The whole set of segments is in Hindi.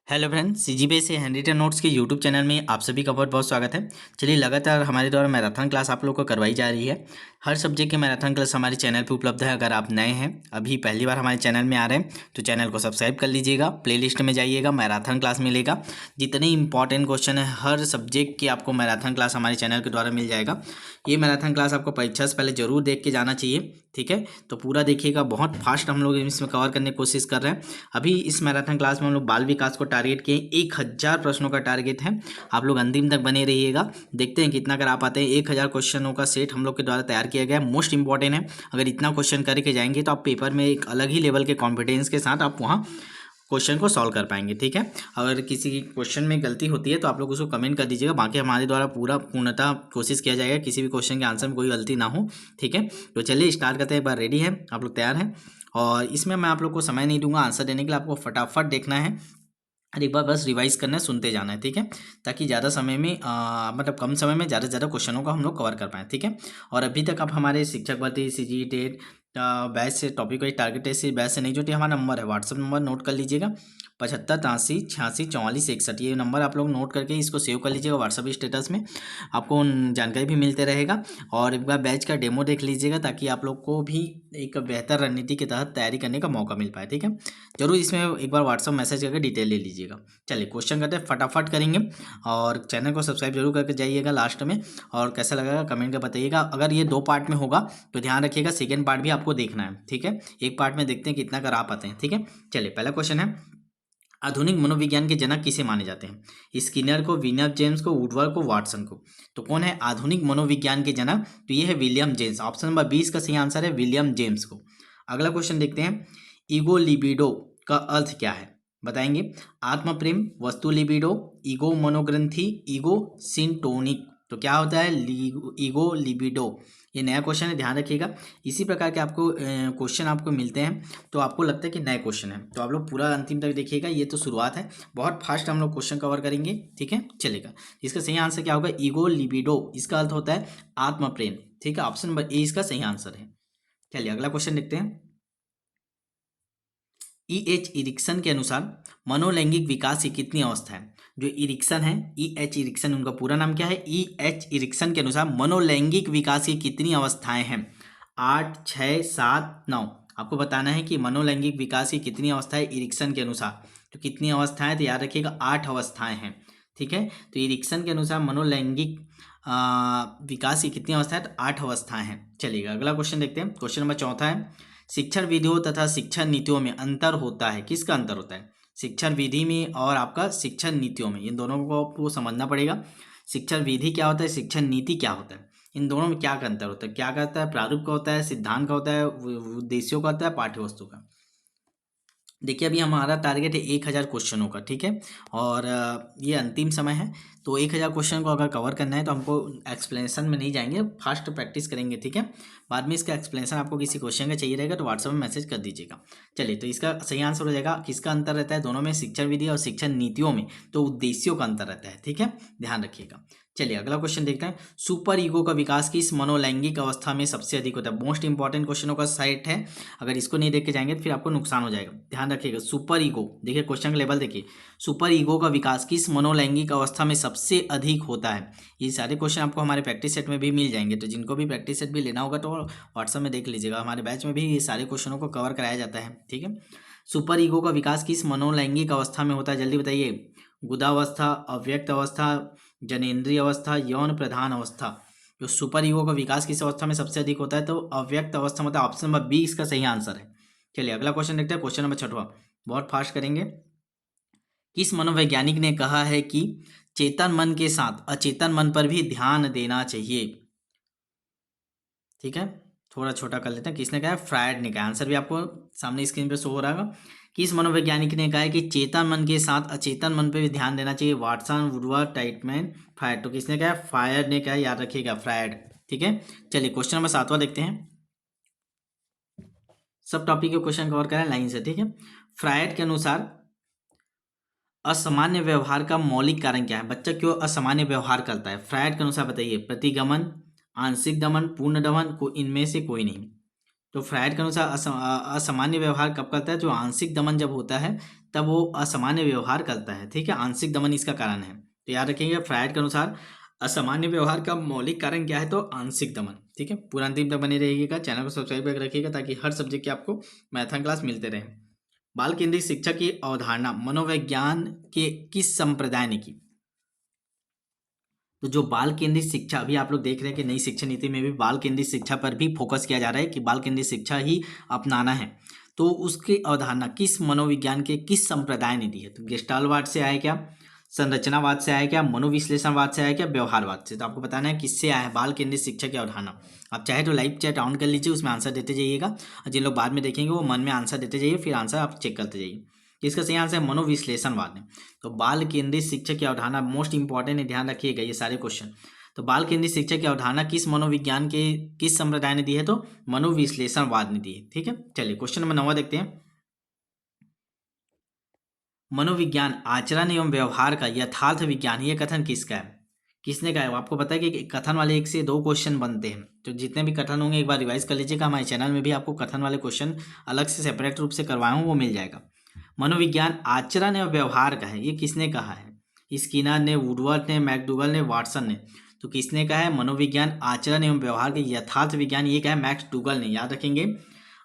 हेलो फ्रेंड्स, सीजीबीए से हैंडरिटन नोट्स के यूट्यूब चैनल में आप सभी का बहुत बहुत स्वागत है। चलिए, लगातार हमारे द्वारा मैराथन क्लास आप लोग को करवाई जा रही है। हर सब्जेक्ट के मैराथन क्लास हमारे चैनल पे उपलब्ध है। अगर आप नए हैं, अभी पहली बार हमारे चैनल में आ रहे हैं, तो चैनल को सब्सक्राइब कर लीजिएगा। प्लेलिस्ट में जाइएगा, मैराथन क्लास मिलेगा। जितने इंपॉर्टेंट क्वेश्चन है हर सब्जेक्ट की आपको मैराथन क्लास हमारे चैनल के द्वारा मिल जाएगा। ये मैराथन क्लास आपको परीक्षा से पहले जरूर देख के जाना चाहिए, ठीक है। तो पूरा देखिएगा, बहुत फास्ट हम लोग इसमें कवर करने की कोशिश कर रहे हैं। अभी इस मैराथन क्लास में हम लोग बाल विकास को टारगेट किए, 1000 प्रश्नों का टारगेट है। आप लोग अंतिम तक बने रहिएगा, देखते हैं कितना कर आ पाते हैं। 1000 क्वेश्चनों का सेट हम लोग के द्वारा तैयार किया गया है, मोस्ट इंपॉर्टेंट है। अगर इतना क्वेश्चन करके जाएंगे तो आप पेपर में एक अलग ही लेवल के कॉन्फिडेंस के साथ आप वहाँ क्वेश्चन को सॉल्व कर पाएंगे, ठीक है। अगर किसी की क्वेश्चन में गलती होती है तो आप लोग उसको कमेंट कर दीजिएगा, बाकी हमारे द्वारा पूर्णतः कोशिश किया जाएगा किसी भी क्वेश्चन के आंसर में कोई गलती ना हो, ठीक है। तो चलिए स्टार्ट करते हैं। एक बार रेडी है, आप लोग तैयार हैं? और इसमें मैं आप लोग को समय नहीं दूंगा आंसर देने के लिए, आपको फटाफट देखना है और एक बार बस रिवाइज करना है, सुनते जाना है, ठीक है। ताकि ज़्यादा समय में मतलब कम समय में ज़्यादा से ज़्यादा क्वेश्चनों को हम लोग कवर कर पाएँ, ठीक है। और अभी तक आप हमारे शिक्षक भर्ती सीजी टेट बैच से टॉपिक वाइज टारगेट ऐसे बैच से नहीं जुटे, हमारा नंबर है, व्हाट्सअप नंबर नोट कर लीजिएगा, 75 83 86 44 61। ये नंबर आप लोग नोट करके इसको सेव कर लीजिएगा व्हाट्सअप स्टेटस में, आपको जानकारी भी मिलते रहेगा। और एक बार बैच का डेमो देख लीजिएगा ताकि आप लोग को भी एक बेहतर रणनीति के तहत तैयारी करने का मौका मिल पाए, ठीक है। जरूर इसमें एक बार व्हाट्सअप मैसेज करके डिटेल ले लीजिएगा। चलिए क्वेश्चन करते हैं, फटाफट करेंगे। और चैनल को सब्सक्राइब जरूर करके जाइएगा लास्ट में, और कैसा लगेगा कमेंट कर बताइएगा। अगर ये 2 पार्ट में होगा तो ध्यान रखिएगा, सेकेंड पार्ट भी आपको देखना है, ठीक है। एक पार्ट में देखते हैं कितना कर आ पाते हैं, ठीक है। चलिए पहला क्वेश्चन है, आधुनिक मनोविज्ञान के जनक किसे माने जाते हैं? स्किनर को, विलियम जेम्स को, वुडवर्ड को, वाटसन को। तो कौन है आधुनिक मनोविज्ञान के जनक? तो ये है विलियम जेम्स। ऑप्शन नंबर 20 का सही आंसर है विलियम जेम्स को। अगला क्वेश्चन देखते हैं, ईगो लिबिडो का अर्थ क्या है? बताएंगे। आत्म प्रेम, वस्तु लिबिडो, ईगो मनोग्रंथि, ईगो सिंटोनिक। तो क्या होता है ईगो लिबिडो? ये नया क्वेश्चन है, ध्यान रखिएगा। इसी प्रकार के आपको क्वेश्चन आपको मिलते हैं तो आपको लगता है कि नए क्वेश्चन है, तो आप लोग पूरा अंतिम तक देखिएगा। ये तो शुरुआत है, बहुत फास्ट हम लोग क्वेश्चन कवर करेंगे, ठीक है। चलेगा, इसका सही आंसर क्या होगा? ईगो लिबिडो, इसका अर्थ होता है आत्म प्रेम, ठीक है। ऑप्शन नंबर ए इसका सही आंसर है। चलिए अगला क्वेश्चन देखते हैं। एच इरिक्सन के अनुसार मनोलैंगिक विकास की कितनी अवस्था है? जो इरिक्सन है, एच इरिक्सन, उनका पूरा नाम क्या है? एच इरिक्सन के अनुसार मनोलैंगिक विकास की कितनी अवस्थाएं हैं? 8, 6, 7, 9। आपको बताना है कि मनोलैंगिक विकास की कितनी अवस्थाएं इरिक्सन के अनुसार। तो कितनी अवस्थाएं? तो याद रखिएगा 8 अवस्थाएं हैं, ठीक है। तो इरिक्सन के अनुसार मनोलैंगिक विकास की कितनी अवस्थाएं? तो 8 अवस्थाएं हैं। चलिएगा अगला क्वेश्चन देखते हैं। क्वेश्चन नंबर 4 है, शिक्षण विधियों तथा शिक्षण नीतियों में अंतर होता है, किसका अंतर होता है? शिक्षण विधि में और आपका शिक्षण नीतियों में, इन दोनों को आपको समझना पड़ेगा। शिक्षण विधि क्या होता है, शिक्षण नीति क्या होता है, इन दोनों में क्या का अंतर होता है? क्या कहता है? प्रारूप का होता है, सिद्धांत का होता है, उद्देश्यों का होता है, पाठ्य वस्तु का। देखिए अभी हमारा टारगेट है 1000 क्वेश्चनों का, ठीक है। और ये अंतिम समय है, तो 1000 क्वेश्चन को अगर कवर करना है तो हमको एक्सप्लेनेशन में नहीं जाएंगे, फास्ट प्रैक्टिस करेंगे, ठीक है। बाद में इसका एक्सप्लेनेशन आपको किसी क्वेश्चन का चाहिए रहेगा तो व्हाट्सएप में मैसेज कर दीजिएगा। चलिए, तो इसका सही आंसर हो जाएगा, किसका अंतर रहता है दोनों में? शिक्षण विधि और शिक्षण नीतियों में तो उद्देश्यों का अंतर रहता है, ठीक है, ध्यान रखिएगा। चलिए अगला क्वेश्चन देखते हैं, सुपर ईगो का विकास किस मनोलैंगिक अवस्था में सबसे अधिक होता है? मोस्ट इंपॉर्टेंट क्वेश्चनों का सेट है, अगर इसको नहीं देख के जाएंगे तो फिर आपको नुकसान हो जाएगा, ध्यान रखिएगा। सुपर ईगो, देखिए क्वेश्चन का लेवल देखिए, सुपर ईगो का विकास किस मनोलैंगिक अवस्था में सबसे अधिक होता है? ये सारे क्वेश्चन आपको हमारे प्रैक्टिस सेट में भी मिल जाएंगे, तो जिनको भी प्रैक्टिस सेट भी लेना होगा तो व्हाट्सएप में देख लीजिएगा, हमारे बैच में भी ये सारे क्वेश्चनों को कवर कराया जाता है, ठीक है। सुपर ईगो का विकास किस मनोलैंगिक अवस्था में होता है? जल्दी बताइए। गुदावस्था, अव्यक्त अवस्था, जनेन्द्रीय अवस्था, यौन प्रधान अवस्था। जो सुपर ईगो का विकास किस अवस्था में सबसे अधिक होता है? तो अव्यक्त अवस्था में होता है। ऑप्शन नंबर 20 इसका सही आंसर है। चलिए अगला क्वेश्चन देखते हैं, क्वेश्चन नंबर 6, बहुत फास्ट करेंगे। किस मनोवैज्ञानिक ने कहा है कि चेतन मन के साथ अचेतन मन पर भी ध्यान देना चाहिए? ठीक है, थोड़ा छोटा कर लेते हैं। किसने कहा है? फ्रायड ने कहा। आंसर भी आपको सामने स्क्रीन पे शो हो रहा होगा। किस मनोवैज्ञानिक ने कहा है कि चेतन मन के साथ अचेतन मन पे भी ध्यान देना चाहिए? वाटसन, वुडवर्ड, टाइटमैन, फ्रायड। तो किसने कहा है? फ्रायड ने कहा है, याद रखिएगा, फ्रायड, ठीक है। चलिए क्वेश्चन नंबर 7 देखते हैं। सब टॉपिक के क्वेश्चन कवर करें लाइन से, ठीक है। फ्रायड के अनुसार असामान्य व्यवहार का मौलिक कारण क्या है? बच्चा क्यों असामान्य व्यवहार करता है? फ्रायड के अनुसार बताइए। प्रतिगमन, आंशिक दमन, पूर्ण दमन, को इनमें से कोई नहीं। तो फ्रायड के अनुसार असामान्य व्यवहार कब करता है? जो आंशिक दमन जब होता है तब वो असामान्य व्यवहार करता है। ठीक है, आंशिक दमन इसका कारण है। तो याद रखेंगे फ्रायड के अनुसार असामान्य व्यवहार का मौलिक कारण क्या है? तो आंशिक दमन। ठीक है, पूरा अंतिम तक बने रहिएगा, चैनल को सब्सक्राइब करके रखिएगा ताकि हर सब्जेक्ट के आपको मैथन क्लास मिलते रहे। बाल केंद्रित शिक्षा की अवधारणा मनोविज्ञान के किस संप्रदाय ने की? तो जो बाल केंद्रित शिक्षा, अभी आप लोग देख रहे हैं कि नई शिक्षा नीति में भी बाल केंद्रित शिक्षा पर भी फोकस किया जा रहा है कि बाल केंद्रित शिक्षा ही अपनाना है। तो उसकी अवधारणा किस मनोविज्ञान के किस संप्रदाय ने दी है? तो गेस्टाल्टवाद से आया क्या, संरचनावाद से आया क्या, मनोविश्लेषणवाद से आया क्या, व्यवहारवाद से? तो आपको बताना है किससे आया है बाल केंद्रित शिक्षा की अवधारणा। आप चाहे तो लाइव चैट ऑन कर लीजिए, उसमें आंसर देते जाइएगा, और जिन लोग बाद में देखेंगे वो मन में आंसर देते जाइए, फिर आंसर आप चेक करते जाइए। इसका सही आंसर है मनोविश्लेषणवाद है। तो बाल केंद्रित शिक्षा की अवधारणा मोस्ट इंपॉर्टेंट है, ध्यान रखिएगा ये सारे क्वेश्चन। तो बाल केंद्रित शिक्षा की अवधारणा किस मनोविज्ञान के किस संप्रदाय ने दी है? तो मनोविश्लेषणवाद ने दी है। ठीक है, चलिए क्वेश्चन नंबर 9 देखते हैं। मनोविज्ञान आचरण एवं व्यवहार का यथार्थ विज्ञान, ये कथन किसका है? किसने कहा है? आपको पता है कि कथन वाले 1 से 2 क्वेश्चन बनते हैं, तो जितने भी कथन होंगे एक बार रिवाइज कर लीजिएगा। हमारे चैनल में भी आपको कथन वाले क्वेश्चन अलग से सेपरेट रूप से करवाया हूँ, वो मिल जाएगा। मनोविज्ञान आचरण एवं व्यवहार का है, ये किसने कहा है? स्किनर ने, वुडवर्ड ने, मैकडूगल ने, वाटसन ने? तो किसने कहा है मनोविज्ञान आचरण एवं व्यवहार के यथार्थ विज्ञान? ये क्या है? मैकडूगल ने। याद रखेंगे,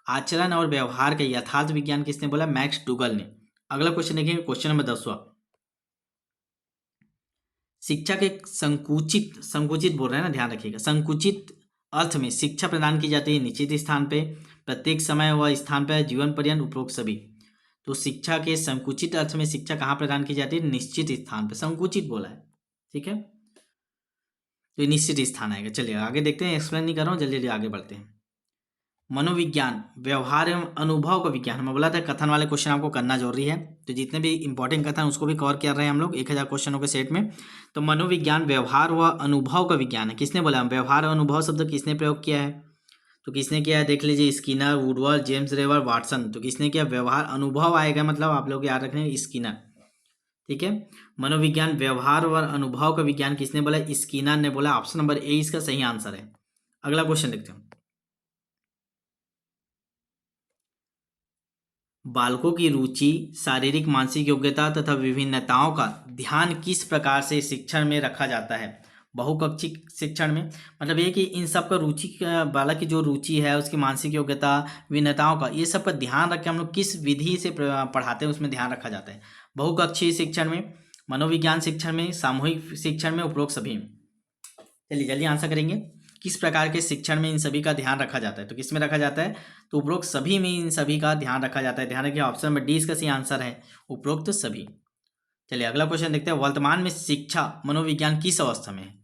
आचरण और व्यवहार के यथार्थ विज्ञान किसने बोला? मैकडूगल ने। अगला क्वेश्चन देखेंगे, क्वेश्चन नंबर 10वां। शिक्षा के संकुचित बोल रहे हैं ना, ध्यान रखिएगा। संकुचित अर्थ में शिक्षा प्रदान की जाती है निश्चित स्थान पे, प्रत्येक समय व स्थान पर, जीवन पर्यंत, उपरोक्त सभी। तो शिक्षा के संकुचित अर्थ में शिक्षा कहाँ प्रदान की जाती है? निश्चित स्थान पर। संकुचित बोला है, ठीक है, तो निश्चित स्थान आएगा। चलिए आगे देखते हैं, एक्सप्लेन नहीं कर रहा हूँ, जल्दी जल्दी आगे बढ़ते हैं। मनोविज्ञान व्यवहार एवं अनुभव का विज्ञान, मैं बोला था कथन वाले क्वेश्चन आपको करना जरूरी है, तो जितने भी इंपॉर्टेंट कथन उसको भी कवर कर रहे हैं हम लोग 1000 क्वेश्चनों के सेट में। तो मनोविज्ञान व्यवहार व अनुभव का विज्ञान है। किसने बोला? व्यवहार और अनुभव शब्द किसने प्रयोग किया है? तो किसने किया है? देख लीजिए, स्किनर, वुडवर्ड, जेम्स रेवर, वाटसन। तो किसने किया? व्यवहार अनुभव आएगा, मतलब आप लोग याद रखने स्किनर। ठीक है, मनोविज्ञान व्यवहार और अनुभव का विज्ञान किसने बोला? स्किनर ने बोला। ऑप्शन नंबर ए इसका सही आंसर है। अगला क्वेश्चन देखते हैं। बालकों की रुचि, शारीरिक मानसिक योग्यता तथा विभिन्नताओं का ध्यान किस प्रकार से शिक्षण में रखा जाता है? बहुकक्षी शिक्षण में, मतलब ये कि इन सब का रुचि, बालक की जो रुचि है, उसकी मानसिक योग्यता, विभिन्नताओं का, ये सब का ध्यान रख के हम लोग किस विधि से पढ़ाते हैं, उसमें ध्यान रखा जाता है। बहुकक्षीय शिक्षण में, मनोविज्ञान शिक्षण में, सामूहिक शिक्षण में, उपरोक्त सभी में। चलिए जल्दी आंसर करेंगे। किस प्रकार के शिक्षण में इन सभी का ध्यान रखा जाता है? तो किस में रखा जाता है? तो उपरोक्त सभी में इन सभी का ध्यान रखा जाता है। ध्यान रखिए, ऑप्शन नंबर डी इसका सही आंसर है, उपरोक्त सभी। चलिए अगला क्वेश्चन देखते हैं। वर्तमान में शिक्षा मनोविज्ञान किस अवस्था में है?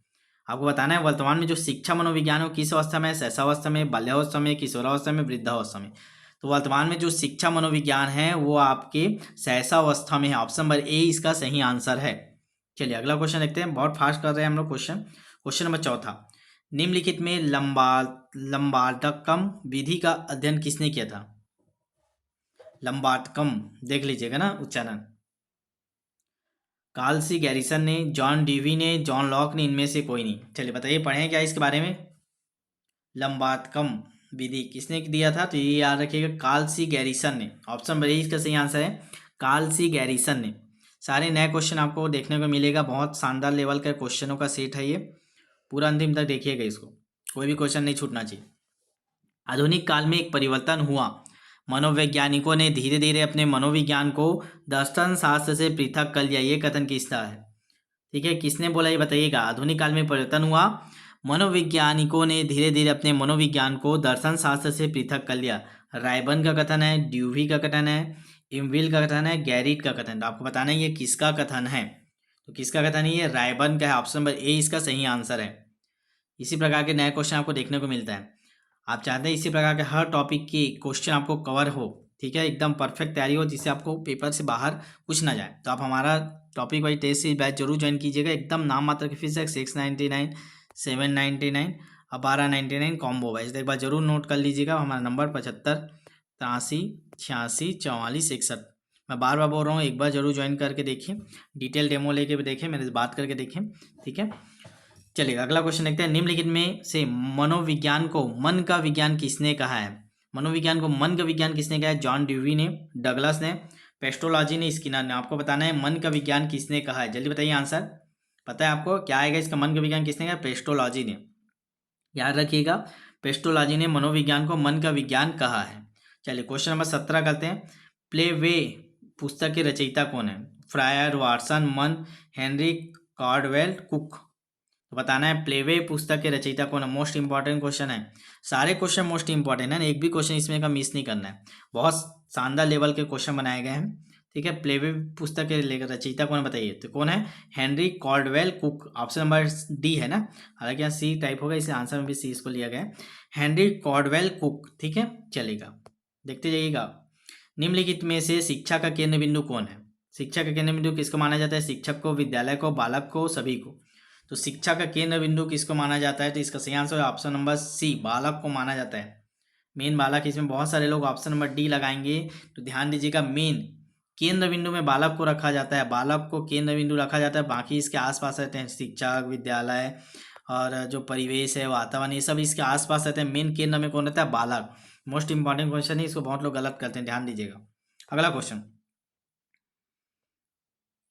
आपको बताना है वर्तमान में जो शिक्षा मनोविज्ञान है किस अवस्था में है? शैशवावस्था में, बाल्यावस्था में, किशोरावस्था में, वृद्धावस्था में? तो वर्तमान में जो शिक्षा मनोविज्ञान है वो आपके शैशवावस्था में है। ऑप्शन नंबर ए इसका सही आंसर है। चलिए अगला क्वेश्चन देखते हैं, बहुत फास्ट कर रहे हैं हम लोग क्वेश्चन। क्वेश्चन नंबर 4, निम्नलिखित में लंबाटकम विधि का अध्ययन किसने किया था? लंबाटकम देख लीजिएगा ना उच्चारण। कार्ल सी गैरिसन ने, जॉन डीवी ने, जॉन लॉक ने, इनमें से कोई नहीं। चलिए बताइए, पढ़ें क्या इसके बारे में? लंबाटकम विधि किसने दिया था? तो ये याद रखिएगा, कार्ल सी गैरिसन ने। ऑप्शन नंबर ए इसका सही आंसर है, कार्ल सी गैरिसन ने। सारे नए क्वेश्चन आपको देखने को मिलेगा, बहुत शानदार लेवल का क्वेश्चनों का सेट है ये, पूरा अंतिम तक देखिएगा इसको, कोई भी क्वेश्चन नहीं छूटना चाहिए। आधुनिक काल में एक परिवर्तन हुआ, मनोवैज्ञानिकों ने धीरे धीरे अपने मनोविज्ञान को दर्शन शास्त्र से पृथक कर लिया, ये कथन किसका है? ठीक है, किसने बोला ये बताइएगा। आधुनिक काल में परिवर्तन हुआ, मनोवैज्ञानिकों ने धीरे धीरे अपने मनोविज्ञान को दर्शन शास्त्र से पृथक कर लिया। रायबर्न का कथन है, ड्यूवी का कथन है, इमविल का कथन है, गैरिट का कथन। तो आपको बताना है ये किसका कथन है। तो किसका कथन है? ये रायबर्न का है। ऑप्शन नंबर ए इसका सही आंसर है। इसी प्रकार के नए क्वेश्चन आपको देखने को मिलता है। आप चाहते हैं इसी प्रकार के हर टॉपिक की क्वेश्चन आपको कवर हो, ठीक है, एकदम परफेक्ट तैयारी हो, जिससे आपको पेपर से बाहर कुछ ना जाए, तो आप हमारा topic wise test series batch जरूर ज्वाइन कीजिएगा। एकदम नाम मात्र की फीस है 699, 799 और 1299 कॉम्बो वाइज। एक बार जरूर नोट कर लीजिएगा। हमारा नंबर 75 83 86 44 61। मैं बार बार बोल रहा हूँ, एक बार जरूर ज्वाइन करके देखिए, डिटेल डेमो लेके भी देखें, मेरे से बात करके देखें, ठीक है। चलिए अगला क्वेश्चन देखते हैं। निम्नलिखित में से मनोविज्ञान को मन का विज्ञान किसने कहा है? मनोविज्ञान को मन का विज्ञान किसने कहा है? जॉन ड्यूवी ने, डगलस ने, पेस्ट्रोलॉजी ने, स्किनर ने। आपको बताना है मन का विज्ञान किसने कहा है, जल्दी बताइए आंसर। पता है आपको क्या आएगा इसका? मन का विज्ञान किसने कहा? पेस्ट्रोलॉजी ने। याद रखिएगा, पेस्ट्रोलॉजी ने मनोविज्ञान को मन का विज्ञान कहा है। चलिए क्वेश्चन नंबर 17 करते हैं। प्ले वे पुस्तक के रचयिता कौन है? फ्रायर, वाटसन, मन, हेनरी कॉर्डवेल, कुक। तो बताना है प्लेवे पुस्तक के रचयिता कौन है। मोस्ट इंपॉर्टेंट क्वेश्चन है, सारे क्वेश्चन मोस्ट इंपॉर्टेंट है, एक भी क्वेश्चन इसमें का मिस नहीं करना है। बहुत शानदार लेवल के क्वेश्चन बनाए गए हैं, ठीक है। प्लेवे पुस्तक के रचयिता कौन है बताइए, तो कौन है? Henry Caldwell Cook. Option number D है ना, हालांकि यहाँ सी टाइप होगा इसलिए आंसर में भी सी इसको लिया गया है, हेनरी कॉर्डवेल कुक, ठीक है। चलेगा, देखते जाइएगा। निम्नलिखित में से शिक्षा का केंद्र बिंदु कौन है? शिक्षा का केंद्र बिंदु किसको माना जाता है? शिक्षक को, विद्यालय को, बालक को, सभी को। तो शिक्षा का केंद्र बिंदु किसको माना जाता है? तो इसका सही आंसर है ऑप्शन नंबर सी, बालक को माना जाता है। मेन बालक, इसमें बहुत सारे लोग ऑप्शन नंबर डी लगाएंगे, तो ध्यान दीजिएगा, मेन केंद्र बिंदु में बालक को रखा जाता है, बालक को केंद्र बिंदु रखा जाता है। बाकी इसके आसपास रहते हैं शिक्षक, विद्यालय और जो परिवेश है, वातावरण, ये सब इसके आसपास रहते हैं। मेन केंद्र में कौन रहता है? बालक। मोस्ट इंपॉर्टेंट क्वेश्चन है, इसको बहुत लोग गलत करते हैं, ध्यान दीजिएगा। अगला क्वेश्चन,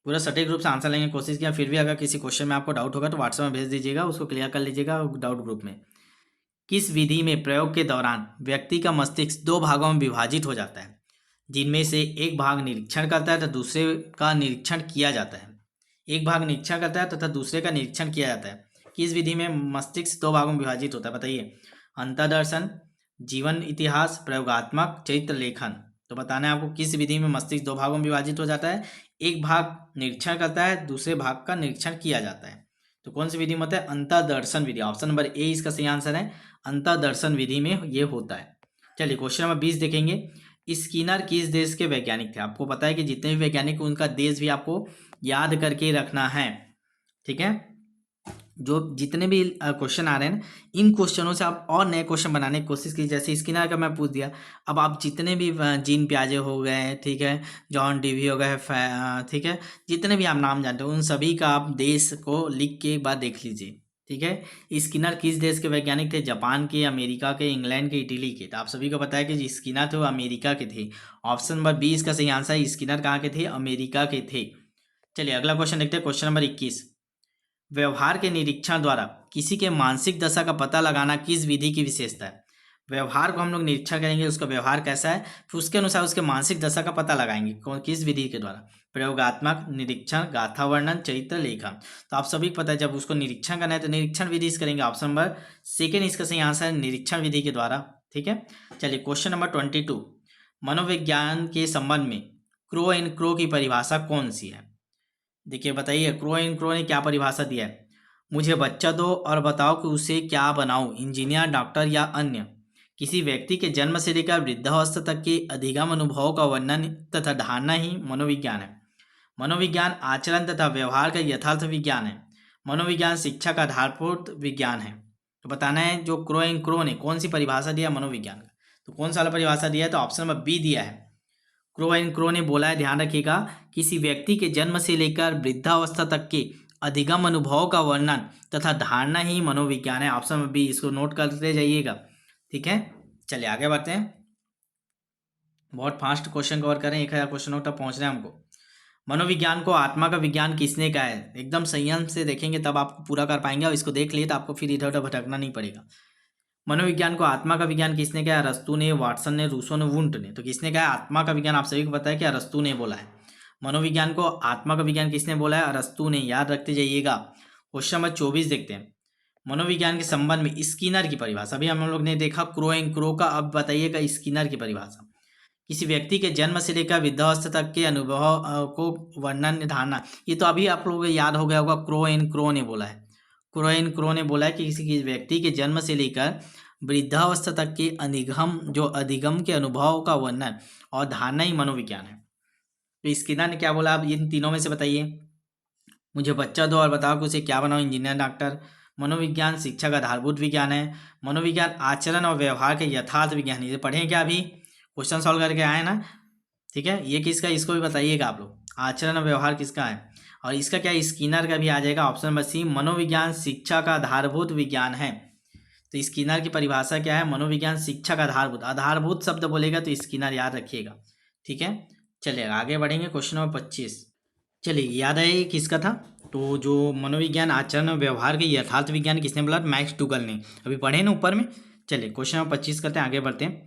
पूरा सटीक रूप से आंसर लेने की कोशिश किया, फिर भी अगर किसी क्वेश्चन में आपको डाउट होगा तो व्हाट्सएप में भेज दीजिएगा, उसको क्लियर कर लीजिएगा डाउट ग्रुप में। किस विधि में प्रयोग के दौरान व्यक्ति का मस्तिष्क दो भागों में विभाजित हो जाता है, जिनमें से एक भाग निरीक्षण करता है तथा दूसरे का निरीक्षण किया जाता है? एक भाग निरीक्षण करता है तथा दूसरे का निरीक्षण किया जाता है। किस विधि में मस्तिष्क दो भागों में विभाजित होता है बताइए? अंतर्दर्शन, जीवन इतिहास, प्रयोगात्मक, चरित्र लेखन। तो बताना है आपको किस विधि में मस्तिष्क दो भागों में विभाजित हो जाता है। एक भाग निरीक्षण करता है, दूसरे भाग का निरीक्षण किया जाता है। तो कौन सी विधि में होता है? अंतर्दर्शन विधि। ऑप्शन नंबर ए इसका सही आंसर है, अंतर्दर्शन विधि में ये होता है। चलिए क्वेश्चन नंबर 20 देखेंगे। स्किनर किस देश के वैज्ञानिक थे? आपको पता है कि जितने भी वैज्ञानिक उनका देश भी आपको याद करके रखना है, ठीक है। जो जितने भी क्वेश्चन आ रहे हैं, इन क्वेश्चनों से आप और नए क्वेश्चन बनाने की कोशिश कीजिए। जैसे स्किनर का मैं पूछ दिया, अब आप जितने भी जीन पियाजे हो गए, ठीक है, जॉन डीवी हो गए, ठीक है, जितने भी आप नाम जानते हो उन सभी का आप देश को लिख के एक बार देख लीजिए, ठीक है। स्किनर किस देश के वैज्ञानिक थे? जापान के, अमेरिका के, इंग्लैंड के, इटली के। तो आप सभी को पता है कि जो स्किनर थे वो अमेरिका के थे। ऑप्शन नंबर 20 का सही आंसर है, स्किनर कहाँ के थे? अमेरिका के थे। चलिए अगला क्वेश्चन देखते हैं, क्वेश्चन नंबर 21। व्यवहार के निरीक्षण द्वारा किसी के मानसिक दशा का पता लगाना किस विधि की विशेषता है? व्यवहार को हम लोग निरीक्षण करेंगे, उसका व्यवहार कैसा है, फिर उसके अनुसार उसके मानसिक दशा का पता लगाएंगे। किस विधि के द्वारा? प्रयोगात्मक, निरीक्षण, गाथा वर्णन, चरित्र लेखन। तो आप सभी को पता है जब उसको निरीक्षण करना है तो निरीक्षण विधि से करेंगे। ऑप्शन नंबर सेकेंड इसका सही आंसर है, निरीक्षण विधि के द्वारा, ठीक है। चलिए क्वेश्चन नंबर 22। मनोविज्ञान के संबंध में क्रो एंड क्रो की परिभाषा कौन सी है? देखिए बताइए, क्रो एंड क्रो ने क्या परिभाषा दिया है? मुझे बच्चा दो और बताओ कि उसे क्या बनाऊं, इंजीनियर, डॉक्टर या अन्य। किसी व्यक्ति के जन्म से लेकर वृद्धावस्था तक के अधिगम अनुभव का वर्णन तथा धारणा ही मनोविज्ञान है। मनोविज्ञान आचरण तथा व्यवहार का यथार्थ विज्ञान है। मनोविज्ञान शिक्षा का आधारभूत विज्ञान है। तो बताना है जो क्रो एंड क्रो ने कौन सी परिभाषा दिया मनोविज्ञान का, तो कौन सा वाला परिभाषा दिया है? तो ऑप्शन नंबर बी दिया है। क्रो एंड क्रो ने बोला है, ध्यान रखिएगा, किसी व्यक्ति के जन्म से लेकर वृद्धावस्था तक के अधिगम अनुभव का वर्णन तथा धारणा ही मनोविज्ञान है। ऑप्शन नंबर बी, इसको नोट करते जाइएगा, ठीक है। चलिए आगे बढ़ते हैं, बहुत फास्ट क्वेश्चन कवर करें, 1000 क्वेश्चनों तक पहुंच रहे हैं हमको। मनोविज्ञान को आत्मा का विज्ञान किसने कहा है? एकदम संयम से देखेंगे तब आपको पूरा कर पाएंगे, और इसको देख लिए तो आपको फिर इधर उधर भटकना नहीं पड़ेगा। मनोविज्ञान को आत्मा का विज्ञान किसने कहा? अरस्तू ने, वाटसन ने, रूसो ने, वुंट ने। तो किसने कहा आत्मा का विज्ञान? आप सभी को पता है कि अरस्तू ने बोला है। मनोविज्ञान को आत्मा का विज्ञान किसने बोला है? अरस्तू ने, याद रखते जाइएगा। क्वेश्चन नंबर 24 देखते हैं। मनोविज्ञान के संबंध में स्किनर की परिभाषा, अभी हम लोग ने देखा क्रो एंड क्रो का, अब बताइएगा स्किनर की परिभाषा। किसी व्यक्ति के जन्म से लेकर वृद्धावस्था तक के अनुभव को वर्णन धारणा, ये तो अभी आप लोगों को याद हो गया होगा, क्रो एंड क्रो ने बोला है। क्रो एंड क्रो ने बोला है कि किसी व्यक्ति के जन्म से लेकर वृद्धावस्था तक के अधिगम के अनुभव का वर्णन और धारणा ही मनोविज्ञान है। तो स्किनर ने क्या बोला? आप इन तीनों में से बताइए। मुझे बच्चा दो और बताओ कि उसे क्या बनाओ, इंजीनियर, डॉक्टर। मनोविज्ञान शिक्षा का आधारभूत विज्ञान है। मनोविज्ञान आचरण और व्यवहार के यथार्थ विज्ञान। ये पढ़े क्या अभी क्वेश्चन सॉल्व करके आए ना, ठीक है। ये किसका, इसको भी बताइएगा आप लोग, आचरण और व्यवहार किसका है। और इसका क्या, स्किनर का भी आ जाएगा। ऑप्शन नंबर सी, मनोविज्ञान शिक्षा का आधारभूत विज्ञान है। तो स्किनर की परिभाषा क्या है? मनोविज्ञान शिक्षा का आधारभूत, आधारभूत शब्द बोलेगा तो स्किनर याद रखिएगा। ठीक है, चलिए आगे बढ़ेंगे। क्वेश्चन नंबर 25, चलिए याद है किसका था? तो जो मनोविज्ञान आचरण और व्यवहार के यथार्थ विज्ञान किसने बोला? मैक्स टूगल ने। अभी पढ़े ना ऊपर में। चलिए क्वेश्चन नंबर 25 करते हैं, आगे बढ़ते हैं।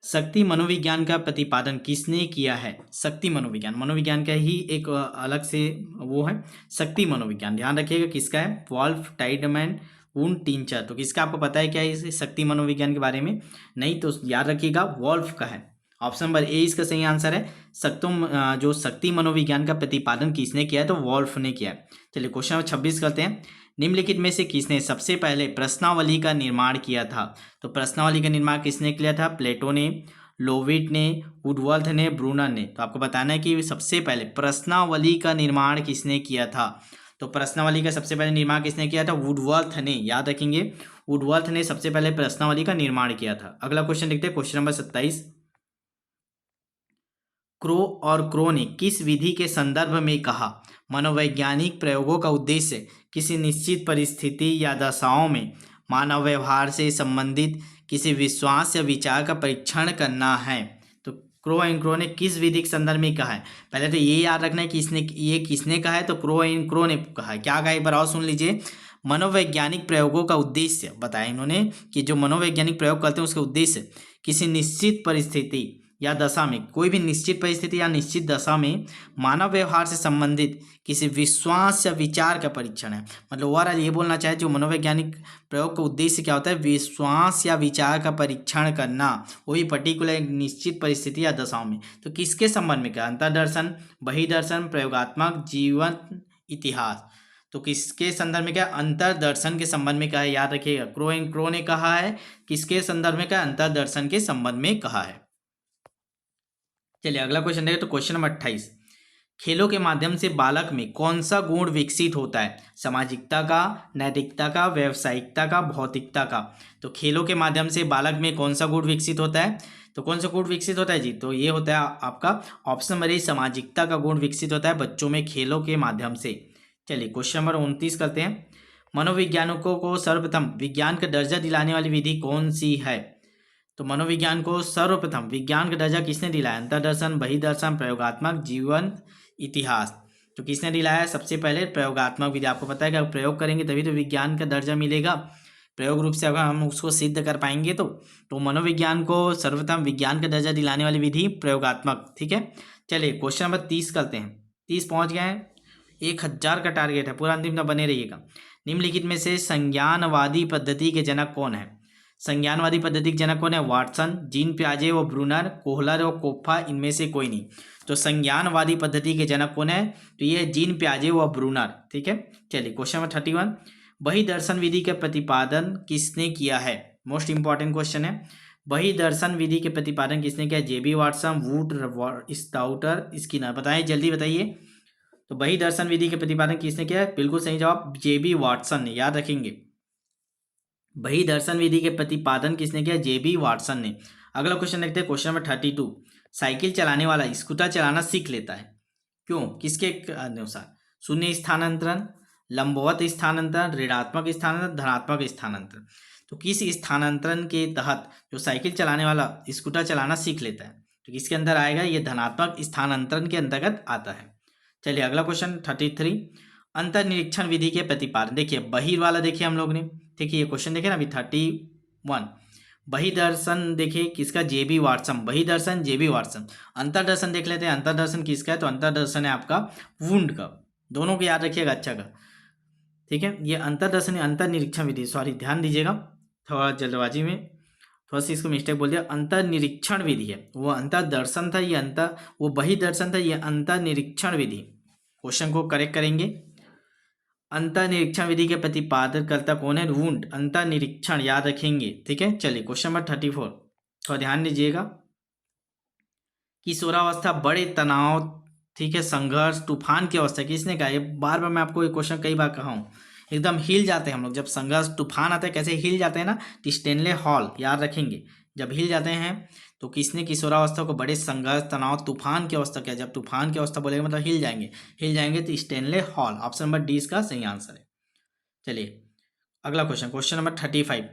शक्ति मनोविज्ञान का प्रतिपादन किसने किया है? शक्ति मनोविज्ञान, मनोविज्ञान का ही एक अलग से वो है शक्ति मनोविज्ञान। ध्यान रखिएगा किसका है? Wolff Tiedemann Wundt Titchener. तो किसका आपको पता है क्या है इस शक्ति मनोविज्ञान के बारे में? नहीं तो याद रखिएगा वॉल्फ का है। ऑप्शन नंबर ए इसका सही आंसर है। जो शक्ति मनोविज्ञान का प्रतिपादन किसने किया है? तो वॉल्फ ने किया है। चलिए क्वेश्चन नंबर 26 करते हैं। निम्नलिखित में से किसने सबसे पहले प्रश्नावली का निर्माण किया था? तो प्रश्नावली का निर्माण किसने किया था? प्लेटो ने, लोविट ने, वुडवर्थ ने, ब्रूनर ने। तो आपको बताना है कि सबसे पहले प्रश्नावली का निर्माण किसने किया था? तो प्रश्नावली का सबसे पहले निर्माण किसने किया था? वुडवर्थ ने। याद रखेंगे, वुडवर्थ ने सबसे पहले प्रश्नावली का निर्माण किया था। अगला क्वेश्चन देखते हैं, क्वेश्चन नंबर 27। क्रो और क्रो ने किस विधि के संदर्भ में कहा? मनोवैज्ञानिक प्रयोगों का उद्देश्य किसी निश्चित परिस्थिति या दशाओं में मानव व्यवहार से संबंधित किसी विश्वास या विचार का परीक्षण करना है। तो क्रो एंड क्रो ने किस विधि के संदर्भ में कहा है? पहले तो ये याद रखना है कि ये किसने कहा है? तो क्रो एंड क्रो ने कहा है। क्या कहा एक बार और सुन लीजिए। मनोवैज्ञानिक प्रयोगों का उद्देश्य बताया इन्होंने कि जो मनोवैज्ञानिक प्रयोग करते हैं उसका उद्देश्य किसी निश्चित परिस्थिति या दशा में, कोई भी निश्चित परिस्थिति या निश्चित दशा में मानव व्यवहार से संबंधित किसी विश्वास या विचार का परीक्षण है। मतलब ओवरऑल ये बोलना चाहे जो मनोवैज्ञानिक प्रयोग का उद्देश्य क्या होता है? विश्वास या विचार का परीक्षण करना, वही पर्टिकुलर एक निश्चित परिस्थिति या दशाओं में। तो किसके संबंध में क्या? अंतर्दर्शन, बहिर्दर्शन, प्रयोगात्मक, जीवन, इतिहास। तो किसके संदर्भ में क्या? अंतर्दर्शन के संबंध में क्या है? याद रखिएगा, क्रो एंड क्रो ने कहा है। किसके संदर्भ में क्या? अंतर्दर्शन के संबंध में कहा है। चलिए अगला क्वेश्चन देखिए। तो क्वेश्चन नंबर 28, खेलों के माध्यम से बालक में कौन सा गुण विकसित होता है? सामाजिकता का, नैतिकता का, व्यावसायिकता का, भौतिकता का। तो खेलों के माध्यम से बालक में कौन सा गुण विकसित होता है? तो कौन सा गुण विकसित होता है जी? तो ये होता है आपका ऑप्शन नंबर ए, सामाजिकता का गुण विकसित होता है बच्चों में खेलों के माध्यम से। चलिए क्वेश्चन नंबर 29 करते हैं। मनोवैज्ञानिकों को सर्वप्रथम विज्ञान का दर्जा दिलाने वाली विधि कौन सी है? तो मनोविज्ञान को सर्वप्रथम विज्ञान का दर्जा किसने दिलाया? अंतर्दर्शन, बहिर्दर्शन, प्रयोगात्मक, जीवन, इतिहास। तो किसने दिलाया? सबसे पहले प्रयोगात्मक विधि। आपको पता है कि प्रयोग करेंगे तभी तो विज्ञान का दर्जा मिलेगा। प्रयोग रूप से अगर हम उसको सिद्ध कर पाएंगे तो मनोविज्ञान को सर्वप्रथम विज्ञान का दर्जा दिलाने वाली विधि प्रयोगात्मक। ठीक है, चलिए क्वेश्चन नंबर 30 करते हैं। 30 पहुंच गए हैं, 1000 का टारगेट है, पूरा अंतिम तक बने रहिएगा। निम्नलिखित में से संज्ञानवादी पद्धति के जनक कौन है? संज्ञानवादी पद्धति के जनक कौन है? वाटसन, जीन पियाजे व ब्रूनर, कोहलर और कोप्पा, इनमें से कोई नहीं। तो संज्ञानवादी पद्धति के जनक कौन है? तो ये जीन पियाजे व ब्रूनर। ठीक है, चलिए क्वेश्चन नंबर 31, बहिर्दर्शन विधि का प्रतिपादन किसने किया है? मोस्ट इंपॉर्टेंट क्वेश्चन है। बहिर्दर्शन विधि के प्रतिपादन किसने किया? जेबी वाटसन, वुड स्टाउटर, स्किनर। बताइए जल्दी बताइए। तो बहिर्दर्शन विधि के प्रतिपादन किसने किया है? बिल्कुल सही जवाब जेबी वाटसन ने। याद रखेंगे, बहिर्दर्शन विधि के प्रतिपादन किसने किया? जेबी वाटसन ने। अगला क्वेश्चन देखते हैं, क्वेश्चन नंबर 32, साइकिल चलाने वाला स्कूटर चलाना सीख लेता है क्यों? किसके अनुसार? शून्य स्थानांतरण, लंबवत स्थानांतरण, ऋणात्मक स्थानांतरण, धनात्मक स्थानांतरण। तो किस स्थानांतरण के तहत जो साइकिल चलाने वाला स्कूटर चलाना सीख लेता है? तो किसके अंदर आएगा? ये धनात्मक स्थानांतरण के अंतर्गत आता है। चलिए अगला क्वेश्चन 33, अंतर्निरीक्षण विधि के प्रतिपादन। देखिए बहिर वाला देखिए हम लोग ने, देखिए ये क्वेश्चन देखिए ना अभी 31। बहिर्दर्शन देखिए किसका? जेबी वाटसन, बहिर्दर्शन जेबी वाटसन। अंतर्दर्शन देख लेते हैं, अंतर्दर्शन किसका है? तो अंतर्दर्शन है आपका वुंड का। दोनों को याद रखिएगा अच्छा का। ठीक है, ये अंतर्दर्शन अंतर्निरीक्षण विधि, सॉरी ध्यान दीजिएगा, थोड़ा जल्दबाजी में थोड़ा सी इसको मिस्टेक बोल दिया। अंतर्निरीक्षण विधि है, वो अंतर्दर्शन था, ये वो बहिर्दर्शन था, ये अंतर्निरीक्षण विधि। क्वेश्चन को करेक्ट करेंगे। अंतर्निरीक्षण विधि के प्रतिपादनकर्ता कौन है? वुंड। अंतर्निरीक्षण याद रखेंगे। ठीक है, चलिए क्वेश्चन नंबर 34, थोड़ा ध्यान दीजिएगा। किशोरावस्था बड़े तनाव, ठीक है, संघर्ष, तूफान की अवस्था, किसने कहा? ये बार बार मैं आपको ये क्वेश्चन कई बार कहा हूँ। एकदम हिल जाते हैं हम लोग जब संघर्ष तूफान आता है, कैसे हिल जाते हैं ना? तो स्टेनले हॉल याद रखेंगे, जब हिल जाते हैं तो किसने किशोरावस्था को बड़े संघर्ष, तनाव, तूफान की अवस्था क्या? जब तूफान की अवस्था बोलेगा मतलब हिल जाएंगे, हिल जाएंगे, तो Stanley hall. Option number D इसका सही आंसर है। चलिए अगला क्वेश्चन, क्वेश्चन नंबर 35,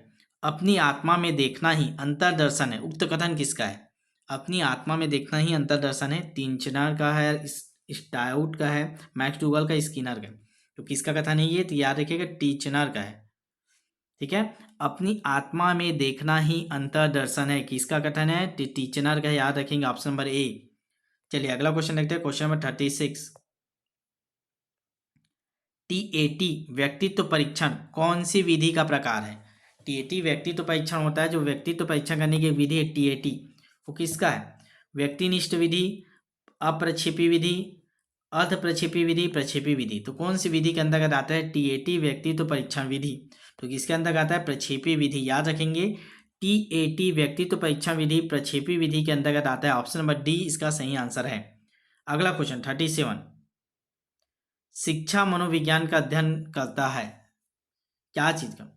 अपनी आत्मा में देखना ही अंतर्दर्शन है, उक्त कथन किसका है? अपनी आत्मा में देखना ही अंतर्दर्शन है, टिंचनर का है, स्टाउट का है, मैक्स डूगल का, स्किनर का। तो किसका कथन है ये? तो याद रखिएगा टिंचनर का है। ठीक है, अपनी आत्मा में देखना ही अंतर्दर्शन है, किसका कथन है? टिंचनर का, याद रखेंगे ऑप्शन नंबर ए। चलिए अगला क्वेश्चन देखते हैं, क्वेश्चन नंबर 36। टीएटी व्यक्तित्व परीक्षण कौन सी विधि का प्रकार है? टीएटी व्यक्तित्व परीक्षण होता है, जो व्यक्तित्व परीक्षण करने की विधि है टीएटी, वो किसका है? व्यक्तिनिष्ठ विधि, अप्रक्षेपी विधि, अर्ध प्रक्षेपी विधि, प्रक्षेपी विधि। तो कौन सी विधि के अंतर्गत आता है टीएटी व्यक्तित्व परीक्षण विधि? तो किसके अंतर्गत आता है? प्रक्षेपी विधि। याद रखेंगे टीएटी व्यक्तित्व परीक्षण विधि प्रक्षेपी विधि के अंतर्गत आता है। ऑप्शन नंबर डी इसका सही आंसर है। अगला क्वेश्चन 37। शिक्षा मनोविज्ञान का अध्ययन करता है क्या चीज का?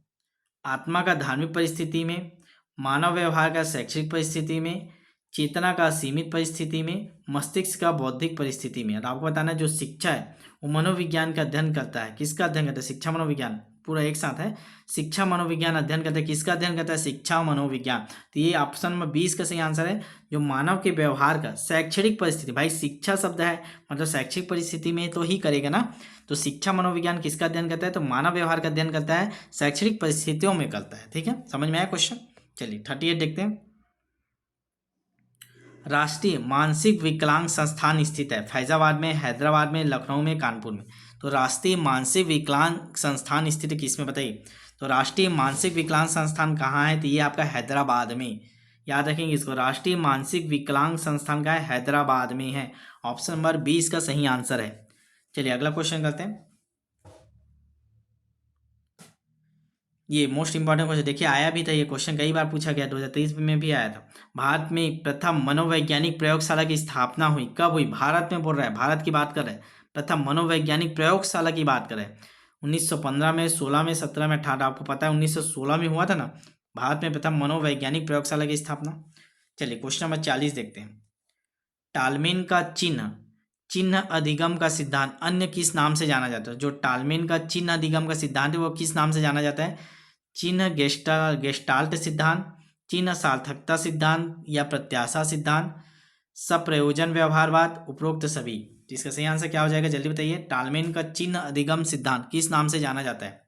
आत्मा का धार्मिक परिस्थिति में, मानव व्यवहार का शैक्षिक परिस्थिति में, चेतना का सीमित परिस्थिति में, मस्तिष्क का बौद्धिक परिस्थिति में। और आपको बताना है जो शिक्षा है वो मनोविज्ञान का अध्ययन करता है। किसका अध्ययन करता है? शिक्षा मनोविज्ञान, पूरा एक साथ है। शिक्षा मनोविज्ञान अध्ययन करता है, किसका अध्ययन करता है? शिक्षा मनोविज्ञान। तो ये ऑप्शन नंबर 20 का सही आंसर है, जो मानव के व्यवहार का शैक्षणिक परिस्थिति, भाई शिक्षा शब्द है मतलब शैक्षिक परिस्थिति में तो ही करेगा ना। तो शिक्षा मनोविज्ञान किसका अध्ययन करता है? तो मानव व्यवहार का अध्ययन करता है, शैक्षणिक परिस्थितियों में करता है। ठीक है, समझ में आया क्वेश्चन? चलिए 38 देखते हैं। राष्ट्रीय मानसिक विकलांग संस्थान स्थित है फैजाबाद में, हैदराबाद में, लखनऊ में, कानपुर में। तो राष्ट्रीय मानसिक विकलांग संस्थान स्थित किसमें बताइए? तो राष्ट्रीय मानसिक विकलांग संस्थान कहाँ है? तो ये आपका हैदराबाद में। याद रखेंगे इसको, राष्ट्रीय मानसिक विकलांग संस्थान का है हैदराबाद में है। ऑप्शन नंबर 20 का सही आंसर है। चलिए अगला क्वेश्चन करते हैं। ये मोस्ट इंपॉर्टेंट क्वेश्चन, देखिए आया भी था ये क्वेश्चन, कई बार पूछा गया, 2023 में भी आया था। भारत में प्रथम मनोवैज्ञानिक प्रयोगशाला की स्थापना हुई, कब हुई? भारत में बोल रहा है, भारत की बात कर रहे हैं, प्रथम मनोवैज्ञानिक प्रयोगशाला की बात कर रहे हैं। 1915 में, 16 में, 17 में, 18। आपको पता है 1916 में हुआ था ना भारत में प्रथम मनोवैज्ञानिक प्रयोगशाला की स्थापना। चलिए क्वेश्चन नंबर 40 देखते हैं। टालमेन का चिन्ह, चिन्ह अधिगम का सिद्धांत अन्य किस नाम से जाना जाता है? जो टालमेन का चिन्ह अधिगम का सिद्धांत है वो किस नाम से जाना जाता है? चिन्ह गेस्टाल्ट सिद्धांत, चिन्ह सार्थकता सिद्धांत, या प्रत्याशा सिद्धांत, सप्रयोजन व्यवहारवाद, उपरोक्त सभी। तो इसका सही आंसर क्या हो जाएगा? जल्दी बताइए। टालमेन का चिन्ह अधिगम सिद्धांत किस नाम से जाना जाता है?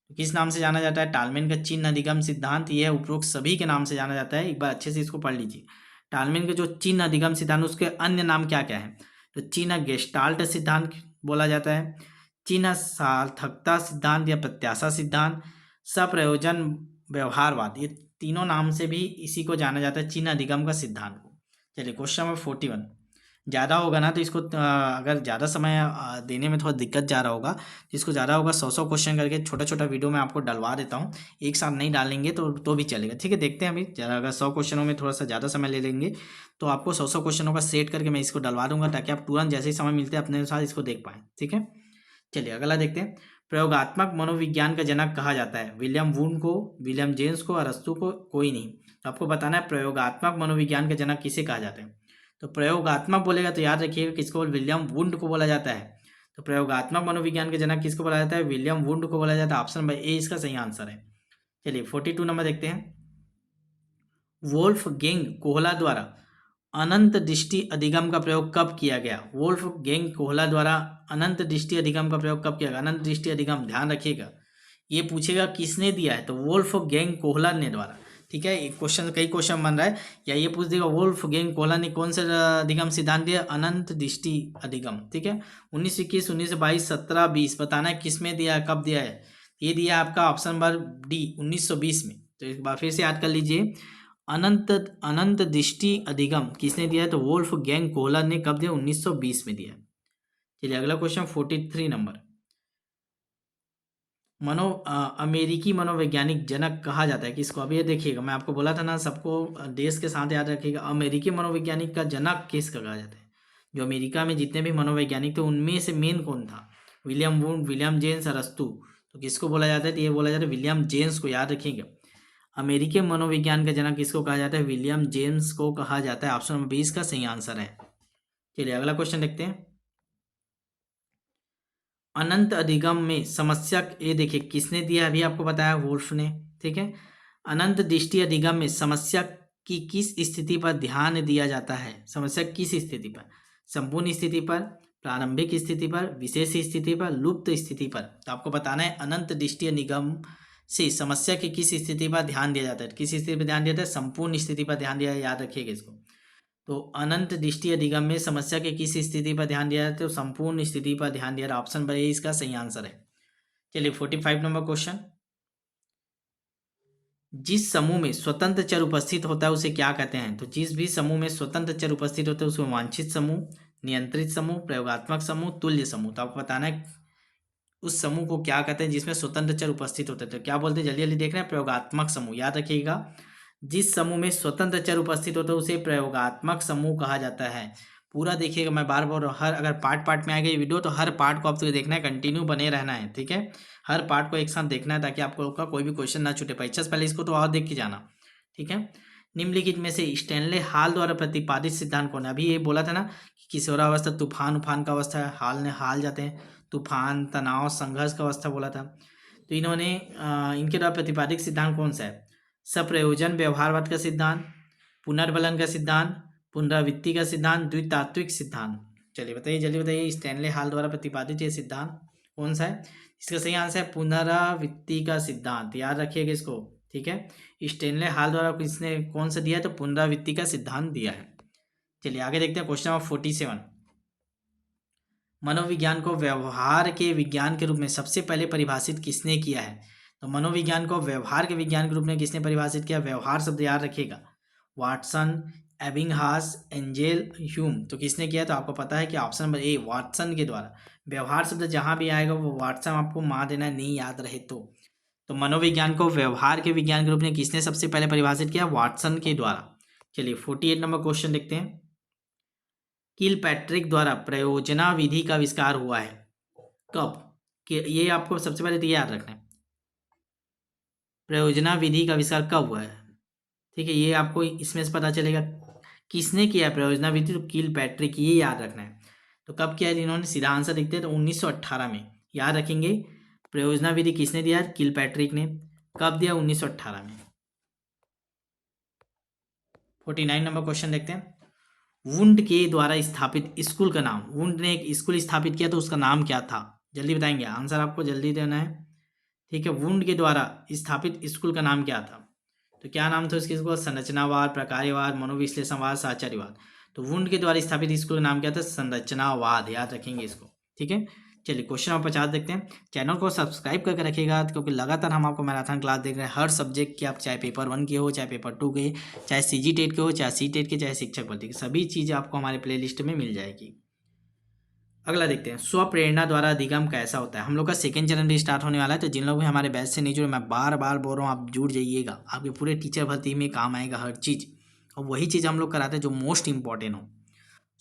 किस नाम से जाना जाता है? टालमेन का चिन्ह अधिगम सिद्धांत, यह उपरोक्त सभी के नाम से जाना जाता है। एक बार अच्छे से इसको पढ़ लीजिए। टालमेन के जो चिन्ह अधिगम सिद्धांत उसके अन्य नाम क्या क्या है? तो चिन्ह गेस्टाल्ट सिद्धांत बोला जाता है, चिन्ह सार्थकता सिद्धांत या प्रत्याशा सिद्धांत, सप्रयोजन व्यवहारवाद, ये तीनों नाम से भी इसी को जाना जाता है, चिन्ह अधिगम का सिद्धांत को। चलिए क्वेश्चन नंबर 41। ज़्यादा होगा ना तो इसको अगर ज़्यादा समय देने में थोड़ा दिक्कत जा रहा होगा तो इसको ज़्यादा होगा 100 क्वेश्चन करके छोटा छोटा वीडियो में आपको डलवा देता हूँ। एक साथ नहीं डालेंगे तो भी चलेगा। ठीक है, देखते हैं अभी अगर 100 क्वेश्चनों में थोड़ा सा ज़्यादा समय ले लेंगे तो आपको 100 क्वेश्चनों का सेट करके मैं इसको डलवा दूंगा, ताकि आप तुरंत जैसे ही समय मिलते हैं अपने अनुसार इसको देख पाएँ। ठीक है, चलिए अगला देखते हैं। प्रयोगात्मक मनोविज्ञान का जनक कहा जाता है विलियम वुंड को, विलियम जेम्स को, अरस्तु को, कोई नहीं। तो आपको बताना है प्रयोगात्मक मनोविज्ञान का जनक किसे कहा जाता है। तो प्रयोगात्मक बोलेगा तो याद रखिएगा किसको? विलियम वुंड को बोला जाता है। तो प्रयोगात्मक मनोविज्ञान के जनक किसको बोला जाता है? विलियम वुंड को बोला जाता है। ऑप्शन नंबर ए इसका सही आंसर है। चलिए 42 नंबर देखते हैं। वोल्फ गेंग कोहला द्वारा अनंत दृष्टि अधिगम का प्रयोग कब किया गया? वोल्फ गेंग कोहला द्वारा अनंत दृष्टि अधिगम का प्रयोग कब किया गया? अनंत दृष्टि अधिगम ध्यान रखिएगा, ये पूछेगा किसने दिया है, तो वोल्फ गेंग कोहला ने द्वारा। ठीक है, एक क्वेश्चन कई क्वेश्चन बन रहा है, या ये पूछ देगा वोल्फ गेंग कोहला ने कौन सा अधिगम सिद्धांत दिया? अनंत दृष्टि अधिगम। ठीक है, 1921, 1922, 17, 20 बताना है किसमें दिया है, कब दिया है। ये दिया आपका ऑप्शन नंबर डी 1920 में। तो एक बार फिर से याद कर लीजिए, अनंत दृष्टि अधिगम किसने दिया है? तो वोल्फ गेंग कोहलर ने कब दिया? 1920 में दिया। चलिए अगला क्वेश्चन 43 नंबर। अमेरिकी मनोवैज्ञानिक जनक कहा जाता है किसको? अब ये देखिएगा, मैं आपको बोला था ना सबको देश के साथ याद रखिएगा। अमेरिकी मनोवैज्ञानिक का जनक किसका कहा जाता है? जो अमेरिका में जितने भी मनोवैज्ञानिक थे उनमें से मेन कौन था? विलियम वुंड, विलियम जेम्स, अरस्तु। तो किसको बोला जाता है? तो ये बोला जाता है विलियम जेम्स को। याद रखिएगा, अमेरिकी मनोविज्ञान का जनक किसको कहा जाता है? विलियम जेम्स को कहा जाता है। ऑप्शन नंबर 20 का सही आंसर है। चलिए अगला क्वेश्चन देखते हैं। अनंत अधिगम में समस्या, ये देखिए किसने दिया? अभी आपको बताया वुल्फ ने। ठीक है, अनंत दृष्टि अधिगम में समस्या की किस स्थिति पर ध्यान दिया जाता है? समस्या किस स्थिति पर? संपूर्ण स्थिति पर, प्रारंभिक स्थिति पर, विशेष स्थिति पर, लुप्त स्थिति पर? तो आपको बताना है अनंत दृष्टि निगम से समस्या की किस स्थिति पर ध्यान दिया जाता है? किस स्थिति पर ध्यान दिया जाता है? संपूर्ण स्थिति पर ध्यान दिया, याद रखिएगा इसको। तो अनंत दृष्टि अधिगम में समस्या के किस स्थिति पर ध्यान दिया जाता है? तो संपूर्ण स्थिति पर ध्यान दिया। ऑप्शन पर ए इसका सही आंसर है। चलिए 45 नंबर क्वेश्चन। जिस समूह में स्वतंत्र चर उपस्थित होता है उसे क्या कहते हैं? तो जिस भी समूह में स्वतंत्र चर उपस्थित होता है उसमें वांछित समूह, नियंत्रित समूह, प्रयोगात्मक समूह, तुल्य समूह। तो आपको बताना है उस समूह को क्या कहते हैं जिसमें स्वतंत्र चर उपस्थित होते हैं। तो क्या बोलते हैं? जल्दी जल्दी देख रहे हैं, प्रयोगात्मक समूह। याद रखिएगा, जिस समूह में स्वतंत्र चर उपस्थित होता है उसे प्रयोगात्मक समूह कहा जाता है। पूरा देखिएगा, मैं बार बार हर अगर पार्ट में आएगा ये वीडियो तो हर पार्ट को आपको देखना है, कंटिन्यू बने रहना है, ठीक है। हर पार्ट को एक साथ देखना है ताकि आपको का कोई भी क्वेश्चन ना छूटे। परीक्षा से पहले इसको तो और देख के जाना, ठीक है। निम्नलिखित में से स्टैनले हाल द्वारा प्रतिपादित सिद्धांत कौन है? अभी ये बोला था ना कि किशोरावस्था तूफान उफान का अवस्था है, हाल जाते हैं, तूफान, तनाव, संघर्ष का अवस्था बोला था। तो इन्होंने इनके द्वारा प्रतिपादित सिद्धांत कौन सा है? सप्रयोजन व्यवहारवाद का सिद्धांत, पुनर्बलन का सिद्धांत, पुनरावृत्ति का सिद्धांत, द्वितात्विक सिद्धांत। चलिए बताइए, जल्दी बताइए, स्टैनले हाल द्वारा प्रतिपादित ये सिद्धांत कौन सा है? इसका सही आंसर है पुनरावृत्ति का सिद्धांत। याद रखिएगा इसको, ठीक है। स्टैनले हाल द्वारा किसने कौन सा दिया है? तो पुनरावृत्ति का सिद्धांत दिया है। चलिए आगे देखते हैं क्वेश्चन नंबर 47। मनोविज्ञान को व्यवहार के विज्ञान के रूप में सबसे पहले परिभाषित किसने किया है? तो मनोविज्ञान को व्यवहार के विज्ञान के रूप में किसने परिभाषित किया? व्यवहार शब्द याद रखिएगा, वाटसन, एबिंगहास, एंजेल, ह्यूम। तो किसने किया? तो आपको पता है कि ऑप्शन नंबर ए वाटसन के द्वारा। व्यवहार शब्द जहां भी आएगा वो वाटसन आपको मार देना, नहीं याद रहे तो मनोविज्ञान को व्यवहार के विज्ञान के रूप में किसने सबसे पहले परिभाषित किया? वाटसन के द्वारा। चलिए 48 नंबर क्वेश्चन देखते हैं। किलपैट्रिक द्वारा प्रयोजना विधि का आविष्कार हुआ है कब? कि ये आपको सबसे पहले तो याद रखना है, प्रयोजना विधि का आविष्कार कब हुआ है, ठीक है। ये आपको इसमें से पता चलेगा किसने किया प्रयोजना विधि, तो किलपैट्रिक, ये याद रखना है। तो कब किया है इन्होंने? सीधा आंसर देखते हैं तो 1918 में। याद रखेंगे, प्रयोजना विधि किसने दिया? किलपैट्रिक ने। कब दिया? 1918 में। 49 नंबर क्वेश्चन देखते हैं। वुंड के द्वारा स्थापित स्कूल का नाम, वुंड ने एक स्कूल स्थापित किया तो उसका नाम क्या था? जल्दी बताएंगे, आंसर आपको जल्दी देना है, ठीक है। वुंड के द्वारा स्थापित स्कूल का नाम क्या था? तो क्या नाम था उसके? संरचनावाद, प्रकार्यवाद, मनोविश्लेषणवाद, साहचर्यवाद। तो वुंड के द्वारा स्थापित स्कूल का नाम क्या था? संरचनावाद। याद रखेंगे इसको, ठीक है। चलिए क्वेश्चन नंबर 50 देखते हैं। चैनल को सब्सक्राइब करके रखिएगा क्योंकि लगातार हम आपको मैराथन क्लास देख रहे हैं हर सब्जेक्ट की। आप चाहे पेपर 1 के हो, चाहे पेपर 2 के, चाहे सीजी टेट के हो, चाहे सी टेट के, चाहे शिक्षक भर्ती के, सभी चीज़ें आपको हमारे प्ले लिस्ट में मिल जाएगी। अगला देखते हैं, स्वप्रेरणा द्वारा अधिगम कैसा होता है? हम लोग का सेकंड चरण भी स्टार्ट होने वाला है, तो जिन लोग भी हमारे बैच से नहीं जुड़े, मैं बार बार बोल रहा हूँ आप जुड़ जाइएगा। आपके पूरे टीचर भर्ती में काम आएगा हर चीज़, और वही चीज़ हम लोग कराते हैं जो मोस्ट इंपॉर्टेंट हो।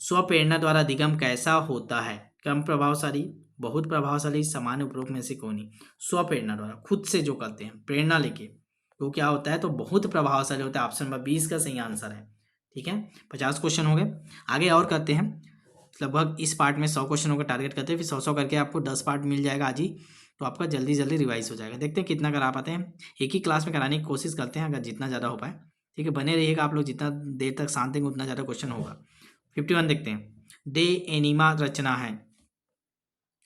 स्वप्रेरणा द्वारा अधिगम कैसा होता है? कम प्रभावशाली, बहुत प्रभावशाली, सामान्य उपरोक्त में से कौन नहीं? स्वप्रेरणा द्वारा, खुद से जो करते हैं प्रेरणा लेके, तो क्या होता है? तो बहुत प्रभावशाली होता है। ऑप्शन नंबर 20 का सही आंसर है, ठीक है। 50 क्वेश्चन हो गए। आगे और करते हैं, लगभग इस पार्ट में 100 क्वेश्चनों का टारगेट करते हैं, फिर 100 करके आपको 10 पार्ट मिल जाएगा आज ही, तो आपका जल्दी जल्दी रिवाइज हो जाएगा। देखते हैं कितना करा पाते हैं, एक ही क्लास में कराने की कोशिश करते हैं अगर जितना ज़्यादा हो पाए, ठीक है। बने रहिएगा आप लोग, जितना देर तक शांत देंगे उतना ज़्यादा क्वेश्चन होगा। 51 देखते हैं। डे एनिमा रचना है,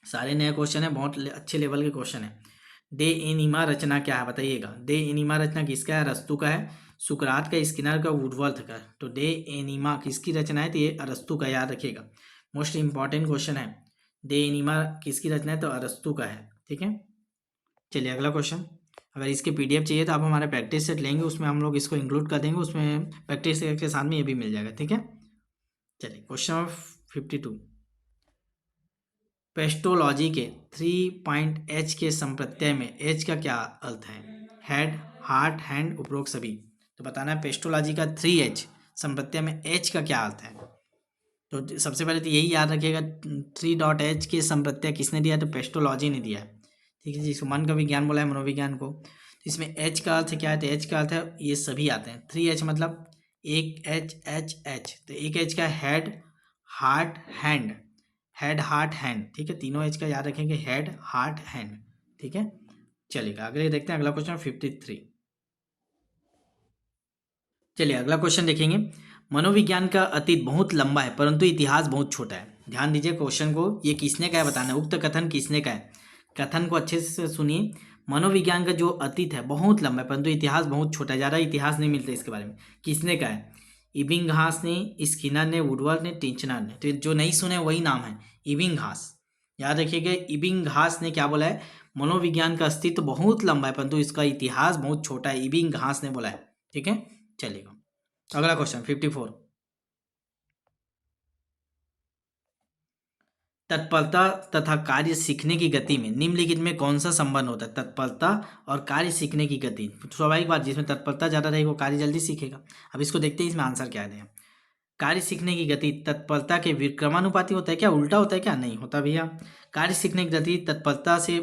सारे नए क्वेश्चन है, बहुत अच्छे लेवल के क्वेश्चन है। डे एनिमा रचना क्या है बताइएगा? डे एनिमा रचना किसका है? अरस्तु का है, सुकरात का, स्किनर का, वुडवर्थ का। तो डे एनिमा किसकी रचना है? तो ये अरस्तु का, याद रखिएगा, मोस्ट इंपॉर्टेंट क्वेश्चन है। डे एनिमा किसकी रचना है? तो अरस्तु का है, ठीक है। चलिए अगला क्वेश्चन। अगर इसके पीडीएफ चाहिए तो आप हमारे प्रैक्टिस सेट लेंगे, उसमें हम लोग इसको इंक्लूड कर देंगे, उसमें प्रैक्टिस सेट के साथ में ये भी मिल जाएगा, ठीक है। चलिए क्वेश्चन नंबर 52। पेस्टोलॉजी के 3 के संप्रत्यय में एच का क्या अर्थ है? हेड, हार्ट, हैंड, उपरोक्त सभी। तो बताना है पेस्टोलॉजी का 3H संप्रत्यय में एच का क्या अर्थ है। तो सबसे पहले तो यही याद रखिएगा, 3.H के संप्रत्यय किसने दिया? तो पेस्टोलॉजी ने दिया है, ठीक है। जिसको मन का विज्ञान बोला है, मनोविज्ञान को। तो इसमें एच का अर्थ क्या है? तो एच का अर्थ है, ये सभी आते हैं। 3H मतलब एक एच, एच, एच। तो एक एच का head, heart, hand, head, heart, hand, ठीक है। तीनों एच का याद रखेंगे, हेड, हार्ट, हैंड, ठीक है। चलिएगा आगे देखते हैं अगला क्वेश्चन 53। चलिए अगला क्वेश्चन देखेंगे। मनोविज्ञान का अतीत बहुत लंबा है परंतु इतिहास बहुत छोटा है। ध्यान दीजिए क्वेश्चन को, ये किसने का है बताना है। उक्त कथन किसने का है, कथन को अच्छे से सुनिए। मनोविज्ञान का जो अतीत है बहुत लंबा है परंतु इतिहास बहुत छोटा है, ज़्यादा इतिहास नहीं मिलता इसके बारे में। किसने का है, इबिंगहास ने, स्किनर ने, वुडवर्ड ने, टिंचनर ने। तो जो नहीं सुने वही नाम है इबिंगहास। याद रखिएगा, इबिंगहास ने क्या बोला है, मनोविज्ञान का अस्तित्व बहुत लंबा है परंतु इसका इतिहास बहुत छोटा है, इबिंगहास ने बोला है। ठीक है, चलिएगा अगला क्वेश्चन 54। तत्परता तथा कार्य सीखने की गति में निम्नलिखित में कौन सा संबंध होता है। तत्परता और कार्य सीखने की गति, स्वाभाविक बात, जिसमें तत्परता ज़्यादा रहेगी वो कार्य जल्दी सीखेगा। अब इसको देखते हैं इसमें आंसर क्या है। कार्य सीखने की गति तत्परता के विक्रमानुपाती होता है क्या, उल्टा होता है क्या, नहीं होता भैया। कार्य सीखने की गति तत्परता से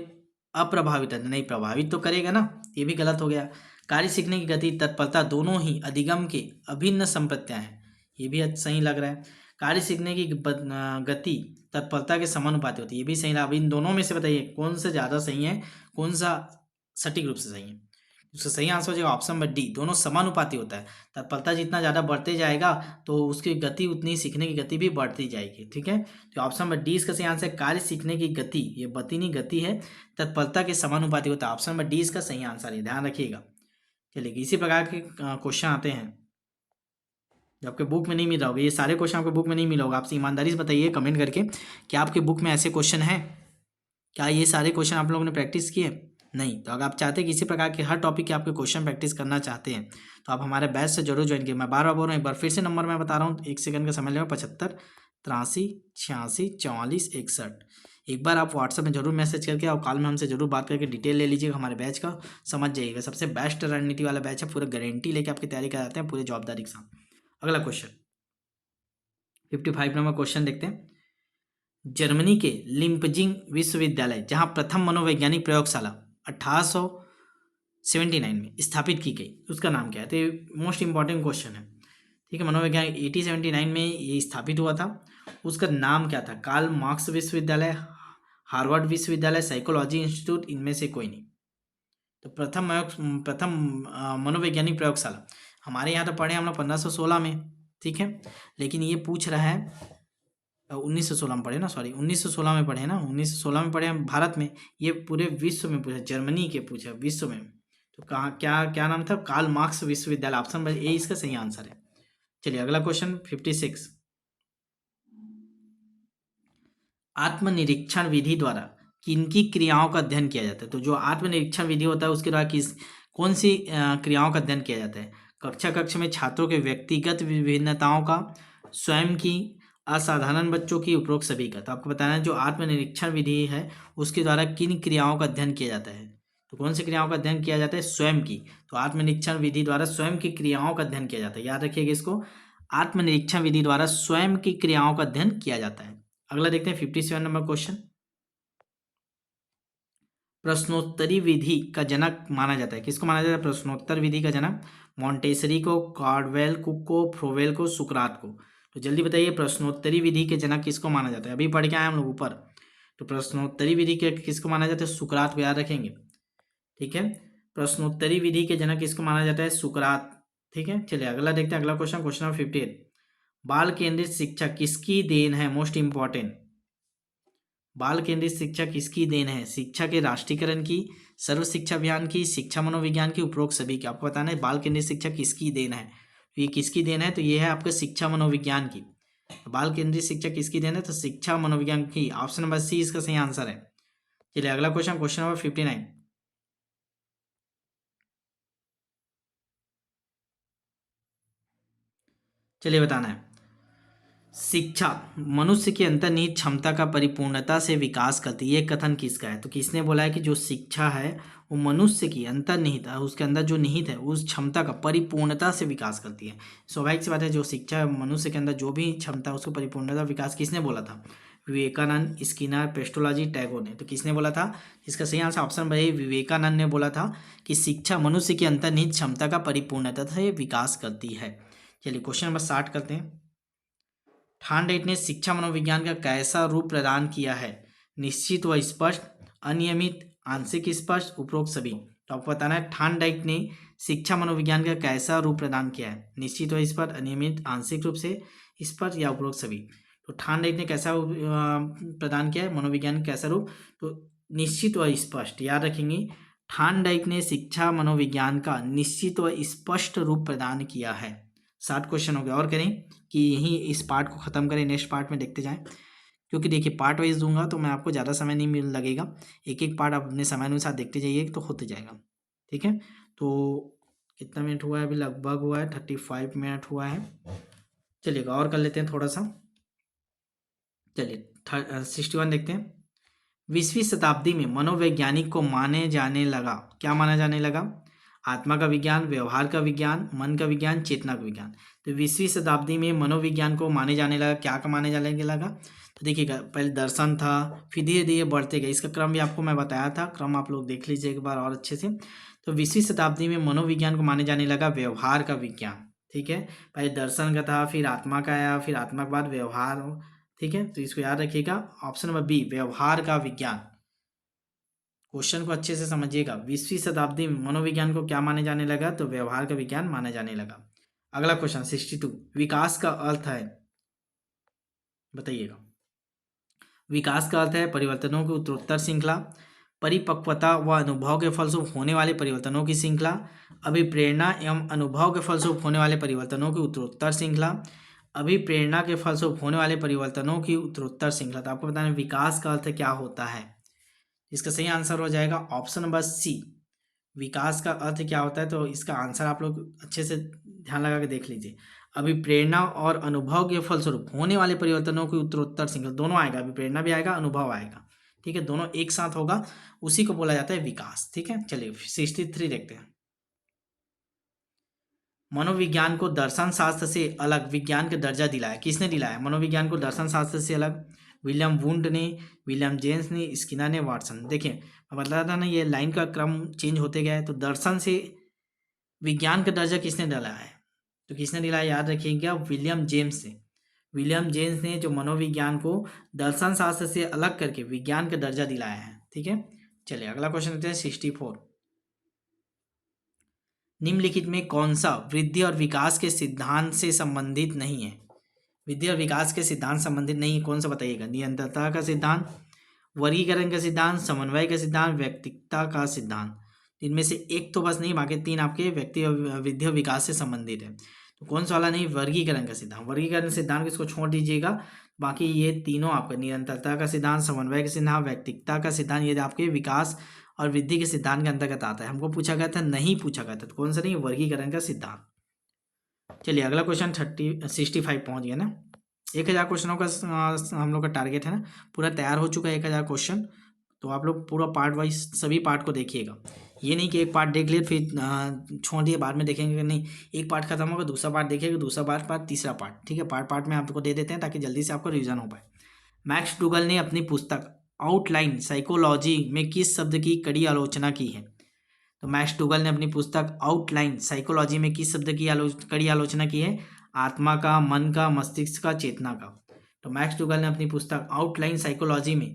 अप्रभावित है, नहीं प्रभावित तो करेगा ना, ये भी गलत हो गया। कार्य सीखने की गति तत्परता दोनों ही अधिगम के अभिन्न संप्रत्याय हैं, ये भी सही लग रहा है। कार्य सीखने की गति तत्परता के समानुपाती होती है, ये भी सही लगा। अब इन दोनों में से बताइए कौन सा ज़्यादा सही है, कौन सा सटीक रूप से सही है। उसका सही आंसर हो जाएगा ऑप्शन नंबर डी, दोनों समानुपाती होता है। तत्परता जितना ज़्यादा बढ़ते जाएगा तो उसकी गति उतनी, सीखने की गति भी बढ़ती जाएगी। ठीक है, तो ऑप्शन नंबर डी इसका सही आंसर है। कार्य सीखने की गति, ये गति नहीं गति है, तत्परता के समानुपाती होता है। ऑप्शन नंबर डी इसका सही आंसर है, ध्यान रखिएगा। चलिए इसी प्रकार के क्वेश्चन आते हैं जो आपके बुक में नहीं मिल रहा होगा। ये सारे क्वेश्चन आपके बुक में नहीं मिला होगा। आपसे ईमानदारी से बताइए कमेंट करके, क्या आपके बुक में ऐसे क्वेश्चन हैं, क्या ये सारे क्वेश्चन आप लोगों ने प्रैक्टिस किए, नहीं। तो अगर आप चाहते हैं कि इसी प्रकार के हर टॉपिक के आपके क्वेश्चन प्रैक्टिस करना चाहते हैं तो आप हमारे बैच से जरूर ज्वाइन कीजिए। मैं बार बार बोल रहा हूँ, एक बार फिर से नंबर मैं बता रहा हूँ, 1 सेकंड का समय लेगा, 75 83 86 44 61। एक बार आप व्हाट्सएप में जरूर मैसेज करके और कॉल में हमसे जरूर बात करके डिटेल ले लीजिएगा हमारे बैच का, समझ जाइएगा। सबसे बेस्ट रणनीति वाला बैच है, पूरा गारंटी लेके आपकी तैयारी कराते हैं पूरी जवाबदारी के साथ। अगला क्वेश्चन 55 नंबर क्वेश्चन देखते हैं। जर्मनी के लिम्पजिंग विश्वविद्यालय जहां प्रथम मनोवैज्ञानिक प्रयोगशाला 1879 में स्थापित की गई, उसका नाम क्या है। तो ये मोस्ट इंपॉर्टेंट क्वेश्चन है। ठीक है, मनोवैज्ञानिक 1879 में ये स्थापित हुआ था, उसका नाम क्या था। कार्ल मार्क्स विश्वविद्यालय, हार्वर्ड विश्वविद्यालय, साइकोलॉजी इंस्टीट्यूट, इनमें से कोई नहीं। तो प्रथम मनोवैज्ञानिक प्रयोगशाला हमारे यहाँ तो पढ़े हम लोग 1516 में, ठीक है, लेकिन ये पूछ रहा है 1916 में पढ़े ना, सॉरी 1916 में पढ़े ना, 1916 में पढ़े हम भारत में, ये पूरे विश्व में पूछा, जर्मनी के पूछा विश्व में। तो कहाँ क्या क्या नाम था, कार्ल मार्क्स विश्वविद्यालय, ऑप्शन नंबर ए इसका सही आंसर है। चलिए अगला क्वेश्चन 56। आत्मनिरीक्षण विधि द्वारा किनकी क्रियाओं का अध्ययन किया जाता है। तो जो आत्मनिरीक्षण विधि होता है उसके द्वारा कौन सी क्रियाओं का अध्ययन किया जाता है। कक्ष में छात्रों के व्यक्तिगत विभिन्नताओं का, स्वयं की, असाधारण बच्चों की, उपरोक्त सभी का। तो आपको बताना है जो आत्मनिरीक्षण विधि है उसके द्वारा किन क्रियाओं का अध्ययन किया जाता है। तो कौन सी क्रियाओं का अध्ययन किया जाता है, स्वयं की। तो आत्मनिरीक्षण विधि द्वारा स्वयं की क्रियाओं का अध्ययन किया जाता है, याद रखिएगा इसको, आत्मनिरीक्षण विधि द्वारा स्वयं की क्रियाओं का अध्ययन किया जाता है। अगला देखते हैं 57 नंबर क्वेश्चन। प्रश्नोत्तरी विधि का जनक माना जाता है, किसको माना जाता है प्रश्नोत्तर विधि का जनक। मॉन्टेसरी को, कार्डवेल को, फ्रोवेल को, सुकरात को। तो जल्दी बताइए प्रश्नोत्तरी विधि के जनक किसको माना जाता है। अभी पढ़ के आए हम लोग ऊपर। तो प्रश्नोत्तरी विधि के किसको माना जाता है, सुकरात को याद रखेंगे। ठीक है, प्रश्नोत्तरी विधि के जनक किसको माना जाता है, सुकरात। ठीक है, चलिए अगला देखते हैं। अगला क्वेश्चन, क्वेश्चन नंबर 58। बाल केंद्रित शिक्षा किसकी देन है, मोस्ट इंपॉर्टेंट। बाल केंद्रित शिक्षा किसकी देन है, शिक्षा के राष्ट्रीयकरण की, सर्व शिक्षा अभियान की, शिक्षा मनोविज्ञान की, उपरोक्त सभी की। आपको बताना है बाल केंद्रित शिक्षा किसकी देन है। तो ये किसकी देन है, तो ये है आपका शिक्षा मनोविज्ञान की। बाल केंद्रित शिक्षा किसकी देन है, तो शिक्षा मनोविज्ञान की। ऑप्शन नंबर सी इसका सही आंसर है। चलिए अगला क्वेश्चन, क्वेश्चन नंबर 59। चलिए बताना है, शिक्षा मनुष्य की अंतर्निहित क्षमता का परिपूर्णता से विकास करती है, ये कथन किसका है। तो किसने बोला है कि जो शिक्षा है वो मनुष्य की अंतर्निहित, उसके अंदर जो निहित है उस क्षमता का परिपूर्णता से विकास करती है। स्वाभाविक सी बात है, जो शिक्षा मनुष्य के अंदर जो भी क्षमता है उसको परिपूर्णता विकास किसने बोला था, विवेकानंद, स्किनर, पेस्टोलॉजी, टैगोर ने। तो किसने बोला था, इसका सही answer option number A, Vivekananda ने बोला था कि शिक्षा मनुष्य की अंतर्निहित क्षमता का परिपूर्णता से विकास करती है। चलिए क्वेश्चन नंबर 60 करते हैं। थार्नडाइट ने शिक्षा मनोविज्ञान का कैसा रूप प्रदान किया है, निश्चित व स्पष्ट, अनियमित, आंशिक स्पष्ट, उपरोक्त सभी। तो आपको बताना है थार्नडाइक ने शिक्षा मनोविज्ञान का कैसा रूप प्रदान किया है, निश्चित व स्पष्ट, अनियमित, आंशिक रूप से स्पष्ट या उपरोक्त सभी। तो थार्नडाइक ने कैसा प्रदान किया है मनोविज्ञान का कैसा रूप, तो निश्चित व स्पष्ट, याद रखेंगे थार्नडाइक ने शिक्षा मनोविज्ञान का निश्चित व स्पष्ट रूप प्रदान किया है। 60 क्वेश्चन हो गए, और करें कि यहीं इस पार्ट को खत्म करें, नेक्स्ट पार्ट में देखते जाएं, क्योंकि देखिए पार्ट वाइज दूंगा तो मैं आपको ज़्यादा समय नहीं मिल लगेगा, एक एक पार्ट आप अपने समय अनुसार देखते जाइए तो होते जाएगा, ठीक है। तो कितना मिनट हुआ है अभी, लगभग हुआ है 35 मिनट हुआ है। चलिएगा और कर लेते हैं थोड़ा सा, चलिए 61 देखते हैं। 20वीं शताब्दी में मनोवैज्ञानिक को माने जाने लगा, क्या माना जाने लगा, आत्मा का विज्ञान, व्यवहार का विज्ञान, मन का विज्ञान, चेतना का विज्ञान। तो 20वीं शताब्दी में मनोविज्ञान को माने जाने लगा, क्या का माने जाने लगा, तो देखिएगा पहले दर्शन था, फिर धीरे धीरे बढ़ते गए, इसका क्रम भी आपको मैं बताया था, क्रम आप लोग देख लीजिए एक बार और अच्छे से। तो 20वीं शताब्दी में मनोविज्ञान को माने जाने लगा व्यवहार का विज्ञान, ठीक है, पहले दर्शन का था, फिर आत्मा का आया, फिर आत्मा के बाद व्यवहार, ठीक है। तो इसको याद रखिएगा, ऑप्शन नंबर बी व्यवहार का विज्ञान। क्वेश्चन को अच्छे से समझिएगा, 20वीं शताब्दी में मनोविज्ञान को क्या माने जाने लगा, तो व्यवहार का विज्ञान माना जाने लगा। अगला क्वेश्चन 62, विकास का अर्थ है, बताइएगा। विकास का अर्थ है परिवर्तनों की उत्तरोत्तर श्रृंखला, परिपक्वता व अनुभव के फलस्वरूप होने वाले परिवर्तनों की श्रृंखला, अभिप्रेरणा एवं अनुभव के फलस्वरूप होने वाले परिवर्तनों की उत्तरोत्तर श्रृंखला, अभिप्रेरणा के फलस्वरूप होने वाले परिवर्तनों की उत्तरोत्तर श्रृंखला। तो आपको बताना विकास का अर्थ क्या होता है, इसका सही आंसर हो जाएगा ऑप्शन नंबर सी, विकास का अर्थ क्या होता है। तो इसका आंसर आप लोग अच्छे से ध्यान लगा के देख लीजिए, अभिप्रेरणा और अनुभव के फलस्वरूप होने वाले परिवर्तनों की उत्तरोत्तर श्रृंखला, दोनों आएगा, अभिप्रेरणा भी आएगा, अनुभव आएगा, ठीक है, दोनों एक साथ होगा, उसी को बोला जाता है विकास, ठीक है। चलिए 63 देखते हैं। मनोविज्ञान को दर्शन शास्त्र से अलग विज्ञान का दर्जा दिलाया, किसने दिलाया मनोविज्ञान को दर्शन शास्त्र से अलग, विलियम वुंड ने, विलियम जेम्स ने, स्किनर ने, वाटसन। देखिए मैं बता रहा था ना, ये लाइन का क्रम चेंज होते गया है। तो दर्शन से विज्ञान का दर्जा किसने दिलाया है, तो किसने दिलाया, याद रखिएगा विलियम जेम्स ने। विलियम जेम्स ने जो मनोविज्ञान को दर्शन शास्त्र से अलग करके विज्ञान का दर्जा दिलाया है, ठीक है। चलिए अगला क्वेश्चन लेते हैं 64, निम्नलिखित में कौन सा वृद्धि और विकास के सिद्धांत से संबंधित नहीं है, वृद्धि और विकास के सिद्धांत संबंधित नहीं है, कौन सा बताइएगा, निरंतरता का सिद्धांत, वर्गीकरण का सिद्धांत, समन्वय का सिद्धांत, व्यक्तिकता का सिद्धांत। इनमें से एक तो बस नहीं, बाकी तीन आपके व्यक्ति और वृद्धि और विकास से संबंधित है। तो कौन सा वाला नहीं, वर्गीकरण का सिद्धांत, वर्गीकरण सिद्धांत को इसको छोड़ दीजिएगा, बाकी ये तीनों आपका निरंतरता का सिद्धांत, समन्वय का सिद्धांत, व्यक्तिकता का सिद्धांत, ये आपके विकास और वृद्धि के सिद्धांत के अंतर्गत आता है। हमको पूछा गया था, नहीं पूछा गया था, तो कौन सा नहीं, वर्गीकरण का सिद्धांत। चलिए अगला क्वेश्चन 65 पहुंच गया ना, 1000 क्वेश्चनों का हम लोग का टारगेट है ना, पूरा तैयार हो चुका है 1000 क्वेश्चन। तो आप लोग पूरा पार्ट वाइज सभी पार्ट को देखिएगा, ये नहीं कि एक पार्ट देख लिए फिर छोड़ दिए बाद में देखेंगे, नहीं, एक पार्ट खत्म होगा दूसरा पार्ट देखिएगा, दूसरा पार्ट तीसरा पार्ट, ठीक है, पार्ट पार्ट में आपको दे देते हैं ताकि जल्दी से आपको रिवीजन हो पाए। मैक्स डूगल ने अपनी पुस्तक आउटलाइन साइकोलॉजी में किस शब्द की कड़ी आलोचना की है, तो मैक्स डूगल ने अपनी पुस्तक आउटलाइन साइकोलॉजी में किस शब्द की कड़ी आलोचना की है, आत्मा का, मन का, मस्तिष्क का, चेतना का। तो मैक्स डूगल ने अपनी पुस्तक आउटलाइन साइकोलॉजी में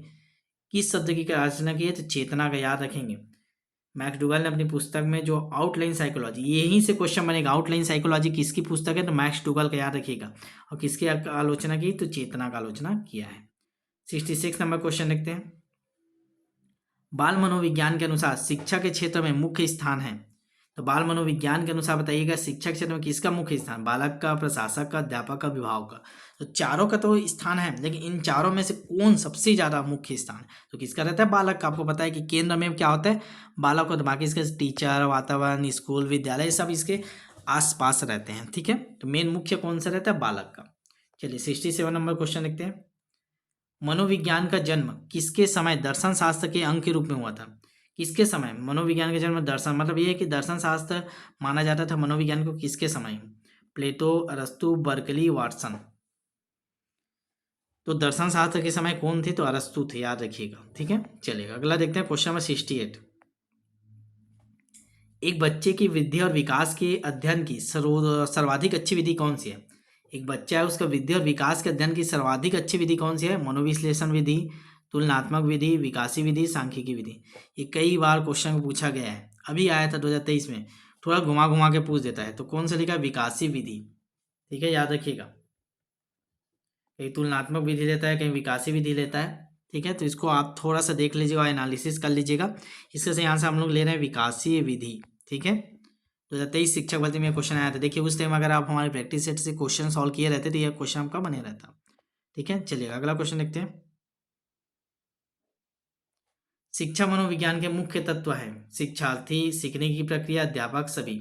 किस शब्द की आलोचना की है, तो चेतना का, याद रखेंगे। मैक्स डूगल ने अपनी पुस्तक में जो आउटलाइन साइकोलॉजी, यहीं से क्वेश्चन बनेगा, आउटलाइन साइकोलॉजी किसकी पुस्तक है, तो मैक्स डूगल का, याद रखिएगा, और किसकी आलोचना की, तो चेतना का आलोचना किया है। 66 नंबर क्वेश्चन देखते हैं, बाल मनोविज्ञान के अनुसार शिक्षा के क्षेत्र में मुख्य स्थान है, तो बाल मनोविज्ञान के अनुसार बताइएगा शिक्षा के क्षेत्र में किसका मुख्य स्थान, बालक का, प्रशासक का, अध्यापक का, अभिभावक का। तो चारों का तो स्थान है, लेकिन इन चारों में से कौन सबसे ज़्यादा मुख्य स्थान है, तो किसका रहता है, बालक का। आपको पता है कि केंद्र में क्या होता है, बालक को, तो बाकी इसके टीचर, वातावरण, स्कूल, विद्यालय सब इसके आसपास रहते हैं, ठीक है। तो मेन मुख्य कौन सा रहता है, बालक का। चलिए 67 नंबर क्वेश्चन देखते हैं, मनोविज्ञान का जन्म किसके समय दर्शन शास्त्र के अंग के रूप में हुआ था, किसके समय मनोविज्ञान का जन्म, दर्शन मतलब ये है कि दर्शन शास्त्र माना जाता था मनोविज्ञान को किसके समय, प्लेटो, अरस्तु, बर्कली, वाटसन। तो दर्शन शास्त्र के समय कौन थे, तो अरस्तु थे, याद रखिएगा, ठीक है। चलिएगा अगला देखते हैं क्वेश्चन नंबर 68, एक बच्चे की वृद्धि और विकास के अध्ययन की सर्वाधिक अच्छी विधि कौन सी है, एक बच्चा है उसका वृद्धि और विकास के अध्ययन की सर्वाधिक अच्छी विधि कौन सी है, मनोविश्लेषण विधि, तुलनात्मक विधि, विकासी विधि, सांख्यिकी विधि। ये कई बार क्वेश्चन पूछा गया है, अभी आया था 2023 में, थोड़ा घुमा घुमा के पूछ देता है। तो कौन सा लिखा? विकासी विधि। ठीक है, याद रखिएगा, कहीं तुलनात्मक विधि लेता है, कहीं विकासी विधि लेता है। ठीक है, तो इसको आप थोड़ा सा देख लीजिएगा, एनालिसिस कर लीजिएगा। इसके से यहाँ से हम लोग ले रहे हैं विकासीय विधि। ठीक है, 2023 शिक्षक भर्ती में क्वेश्चन आया था। देखिए उस टाइम अगर आप हमारे प्रैक्टिस सेट से क्वेश्चन सॉल्व किए रहते तो यह क्वेश्चन आपका बने रहता। ठीक है, चलिए अगला क्वेश्चन देखते हैं। शिक्षा मनोविज्ञान के मुख्य तत्व है शिक्षार्थी, सीखने की प्रक्रिया, अध्यापक, सभी।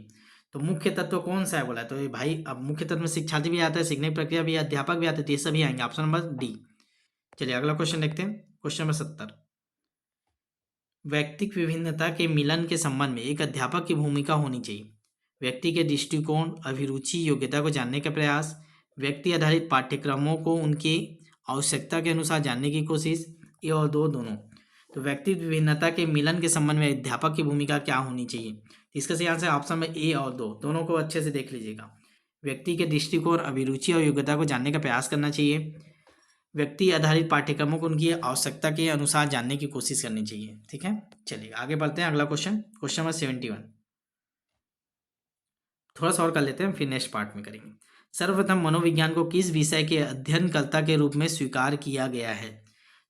तो मुख्य तत्व कौन सा है बोला? तो ये भाई अब मुख्य तत्व में शिक्षार्थी भी आता है, सीखने की प्रक्रिया भी, अध्यापक भी आते हैं, तो ये सभी आएंगे, ऑप्शन नंबर डी। चलिए अगला क्वेश्चन देखते हैं, क्वेश्चन नंबर 70। व्यक्तिक विभिन्नता के मिलन के संबंध में एक अध्यापक की भूमिका होनी चाहिए। व्यक्ति के दृष्टिकोण, अभिरुचि, योग्यता को जानने का प्रयास, व्यक्ति आधारित पाठ्यक्रमों को उनकी आवश्यकता के अनुसार जानने की कोशिश, ये और दो दोनों। तो व्यक्ति विभिन्नता के मिलन के संबंध में अध्यापक की भूमिका क्या होनी चाहिए? इसका सही आंसर ऑप्शन में ए और दो, दोनों को अच्छे से देख लीजिएगा। व्यक्ति के दृष्टिकोण, अभिरुचि और योग्यता को जानने का प्रयास करना चाहिए। व्यक्ति आधारित पाठ्यक्रमों को उनकी आवश्यकता के अनुसार जानने की कोशिश करनी चाहिए। ठीक है, चलिए आगे बढ़ते हैं, अगला क्वेश्चन, क्वेश्चन नंबर 71। थोड़ा सा और कर लेते हैं, फिर नेक्स्ट पार्ट में करेंगे। सर्वप्रथम मनोविज्ञान को किस विषय के अध्ययनकर्ता के रूप में स्वीकार किया गया है?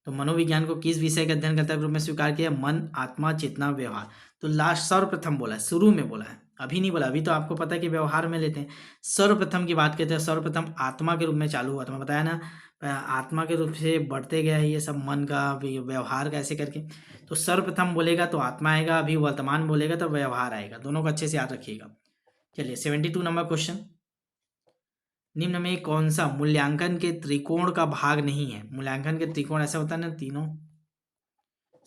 तो मनोविज्ञान को किस विषय के अध्ययनकर्ता के रूप में स्वीकार किया? मन, आत्मा, चेतना, व्यवहार। तो लास्ट सर्वप्रथम बोला है, शुरू में बोला है, अभी नहीं बोला। अभी तो आपको पता है कि व्यवहार में लेते हैं, सर्वप्रथम की बात करते हैं। सर्वप्रथम आत्मा के रूप में चालू हुआ था, मैं बताया ना, आत्मा के रूप से बढ़ते गया है ये सब, मन का, व्यवहार का, ऐसे करके। तो सर्वप्रथम बोलेगा तो आत्मा आएगा, अभी वर्तमान बोलेगा तो व्यवहार आएगा, दोनों को अच्छे से याद रखिएगा। चलिए 72 नंबर क्वेश्चन। निम्न में कौन सा मूल्यांकन के त्रिकोण का भाग नहीं है? मूल्यांकन के त्रिकोण ऐसा होता है ना, तीनों,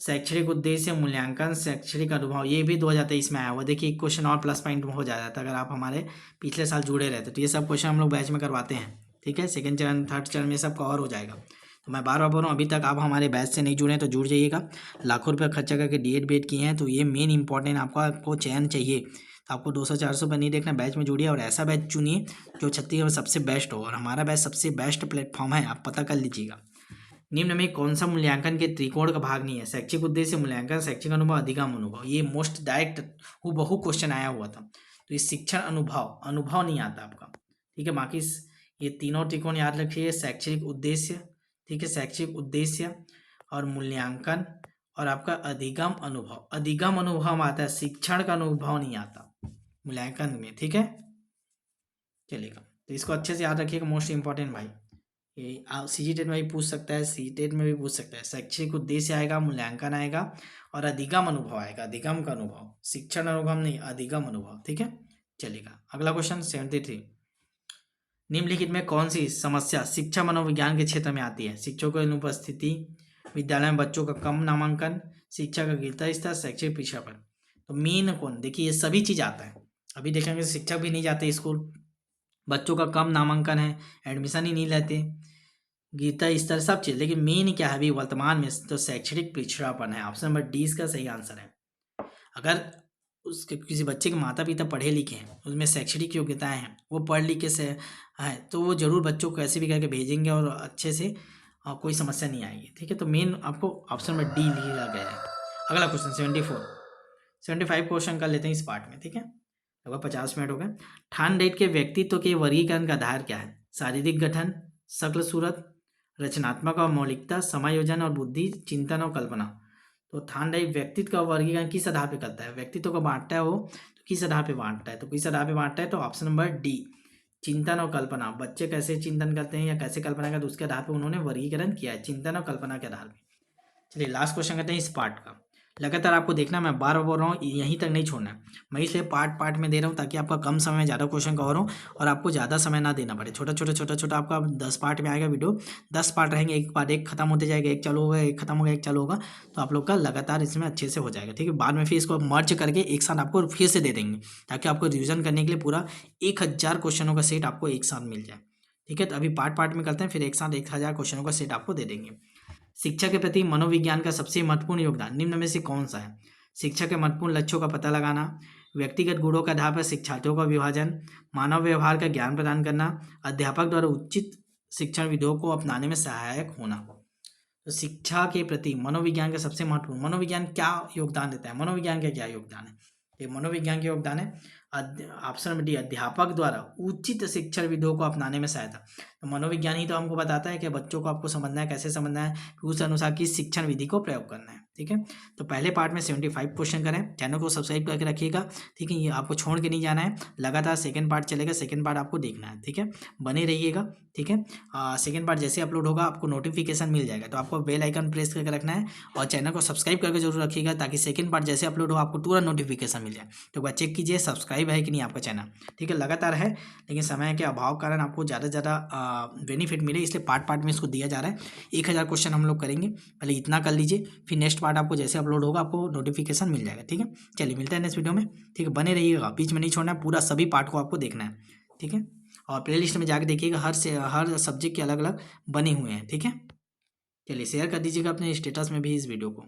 शैक्षणिक उद्देश्य, मूल्यांकन, शैक्षणिक अनुभव। ये भी 2023 में आया हुआ। देखिए एक क्वेश्चन और प्लस पॉइंट हो जाता अगर आप हमारे पिछले साल जुड़े रहते। तो ये सब क्वेश्चन हम लोग बैच में करवाते हैं। ठीक है, सेकंड चरण, थर्ड चरण में सब कवर हो जाएगा। तो मैं बार बार बोल रहा हूँ, अभी तक आप हमारे बैच से नहीं जुड़े हैं तो जुड़ जाइएगा। लाखों रुपये खर्चा करके डीएड बीएड किए हैं, तो ये मेन इंपॉर्टेंट आपको चयन चाहिए। तो आपको 200-400 रुपये नहीं देखना, बैच में जुड़िए और ऐसा बैच चुनिए जो छत्तीसगढ़ में सबसे बेस्ट हो। और हमारा बैच सबसे बेस्ट प्लेटफॉर्म है, आप पता कर लीजिएगा। निम्न में कौन सा मूल्यांकन के त्रिकोण का भाग नहीं है? शैक्षिक उद्देश्य, मूल्यांकन, शैक्षिक अनुभव, अधिगम अनुभव। ये मोस्ट डायरेक्ट बहु क्वेश्चन आया हुआ था। तो ये शिक्षण अनुभव, अनुभव नहीं आता आपका। ठीक है, बाकी ये तीनों त्रिकोण याद रखिए, शैक्षणिक उद्देश्य, ठीक है, शैक्षिक उद्देश्य और मूल्यांकन और आपका अधिगम अनुभव। अधिगम अनुभव आता है, शिक्षण का अनुभव नहीं आता मूल्यांकन में। ठीक है, चलेगा, तो इसको अच्छे से याद रखिएगा, मोस्ट इंपॉर्टेंट भाई। ये सीजीटेट में भी पूछ सकता है, सीटेट में भी पूछ सकता है। शैक्षिक उद्देश्य आएगा, मूल्यांकन आएगा और अधिगम अनुभव आएगा। अधिगम का अनुभव, शिक्षण अनुभव नहीं, अधिगम अनुभव। ठीक है, चलेगा अगला क्वेश्चन 73। निम्नलिखित में कौन सी समस्या शिक्षा मनोविज्ञान के क्षेत्र में आती है? शिक्षकों की अनुपस्थिति, विद्यालय में बच्चों का कम नामांकन, शिक्षा का गिरता स्तर, शैक्षिक पिछड़ापन। तो मेन कौन? देखिए ये सभी चीज आता है। अभी देखेंगे शिक्षक भी नहीं जाते स्कूल, बच्चों का कम नामांकन है, एडमिशन ही नहीं लेते, गिरता स्तर, सब चीज़। लेकिन मेन क्या है अभी वर्तमान में? तो शैक्षणिक पिछड़ापन है। ऑप्शन नंबर डी इसका सही आंसर है। अगर उसके किसी बच्चे के माता पिता पढ़े लिखे हैं, उसमें शैक्षणिक योग्यताएं हैं, वो पढ़ लिखे से है, तो वो जरूर बच्चों को कैसे भी करके भेजेंगे और अच्छे से, कोई समस्या नहीं आएगी। ठीक है, तो मेन आपको ऑप्शन नंबर डी लिया गया है। अगला क्वेश्चन 75 क्वेश्चन कर लेते हैं इस पार्ट में। ठीक है, लगभग 50 मिनट हो गए। थानडेट के व्यक्तित्व के वर्गीकरण का आधार क्या है? शारीरिक गठन, शक्ल सूरत, रचनात्मक और मौलिकता, समायोजन और बुद्धि, चिंतन और कल्पना। तो थानडेट व्यक्तित्व का वर्गीकरण किस आधार पे करता है? व्यक्तित्व को बांटता है वो, तो किस आधार पे बांटता है? तो किस आधार पे बांटता है? तो ऑप्शन नंबर डी, चिंतन और कल्पना। बच्चे कैसे चिंतन करते हैं या कैसे कल्पना करते हैं, उसके आधार पर उन्होंने वर्गीकरण किया है, चिंतन और कल्पना के आधार पर। चलिए लास्ट क्वेश्चन करते हैं इस पार्ट का। लगातार आपको देखना, मैं बार बार बोल रहा हूँ, यहीं तक नहीं छोड़ना है। मैं इसलिए पार्ट में दे रहा हूँ ताकि आपका कम समय में ज़्यादा क्वेश्चन कवर हो और आपको ज़्यादा समय ना देना पड़े। छोटा आपका 10 पार्ट में आएगा वीडियो, 10 पार्ट रहेंगे, एक पार्ट एक खत्म होते जाएगा, एक चालू होगा, एक खत्म होगा, एक चालू होगा, तो आप लोग का लगातार इसमें अच्छे से हो जाएगा। ठीक है, बाद में फिर इसको मर्ज करके एक साथ आपको फिर से दे देंगे ताकि आपको रिविजन करने के लिए पूरा 1000 क्वेश्चनों का सेट आपको एक साथ मिल जाए। ठीक है, तो अभी पार्ट में करते हैं, फिर एक साथ 1000 क्वेश्चनों का सेट आपको दे देंगे। शिक्षा के प्रति मनोविज्ञान का सबसे महत्वपूर्ण योगदान निम्न में से कौन सा है? शिक्षा के महत्वपूर्ण लक्ष्यों का पता लगाना, व्यक्तिगत गुणों के आधार पर शिक्षार्थियों का विभाजन, मानव व्यवहार का ज्ञान प्रदान करना, अध्यापक द्वारा उचित शिक्षण विधियों को अपनाने में सहायक होना। तो शिक्षा के प्रति मनोविज्ञान का सबसे महत्वपूर्ण, मनोविज्ञान क्या योगदान देता है, मनोविज्ञान का क्या योगदान है? ये मनोविज्ञान का योगदान है ऑप्शन नंबर डी, अध्यापक द्वारा उचित शिक्षण विधियों को अपनाने में सहायता। तो मनोविज्ञान ही तो हमको बताता है कि बच्चों को आपको समझना है, कैसे समझना है, उस अनुसार किस शिक्षण विधि को प्रयोग करना है। ठीक है, तो पहले पार्ट में 75 क्वेश्चन करें। चैनल को सब्सक्राइब करके रखिएगा। ठीक है, ये आपको छोड़ के नहीं जाना है, लगातार सेकंड पार्ट चलेगा, सेकंड पार्ट आपको देखना है। ठीक है, बने रहिएगा। ठीक है, सेकंड पार्ट जैसे अपलोड होगा आपको नोटिफिकेशन मिल जाएगा, तो आपको बेल आइकन प्रेस करके रखना है और चैनल को सब्सक्राइब करके जरूर रखिएगा, ताकि सेकंड पार्ट जैसे अपलोड हो आपको तुरंत नोटिफिकेशन मिल जाए। तो एक बार चेक कीजिए सब्सक्राइब है कि नहीं आपका चैनल। ठीक है, लगातार है, लेकिन समय के अभाव कारण आपको ज़्यादा से ज़्यादा बेनिफिट मिले, इसलिए पार्ट पार्ट में इसको दिया जा रहा है। 1000 क्वेश्चन हम लोग करेंगे, पहले इतना कर लीजिए, फिर नेक्स्ट पार्ट आपको जैसे अपलोड होगा आपको नोटिफिकेशन मिल जाएगा। ठीक है, चलिए मिलते हैं नेक्स्ट वीडियो में। ठीक है, बने रहिएगा, बीच में नहीं छोड़ना है, पूरा सभी पार्ट को आपको देखना है। ठीक है, और प्लेलिस्ट में जाके देखिएगा, हर सब्जेक्ट के अलग अलग बने हुए हैं। ठीक है, चलिए शेयर कर दीजिएगा अपने स्टेटस में भी इस वीडियो को।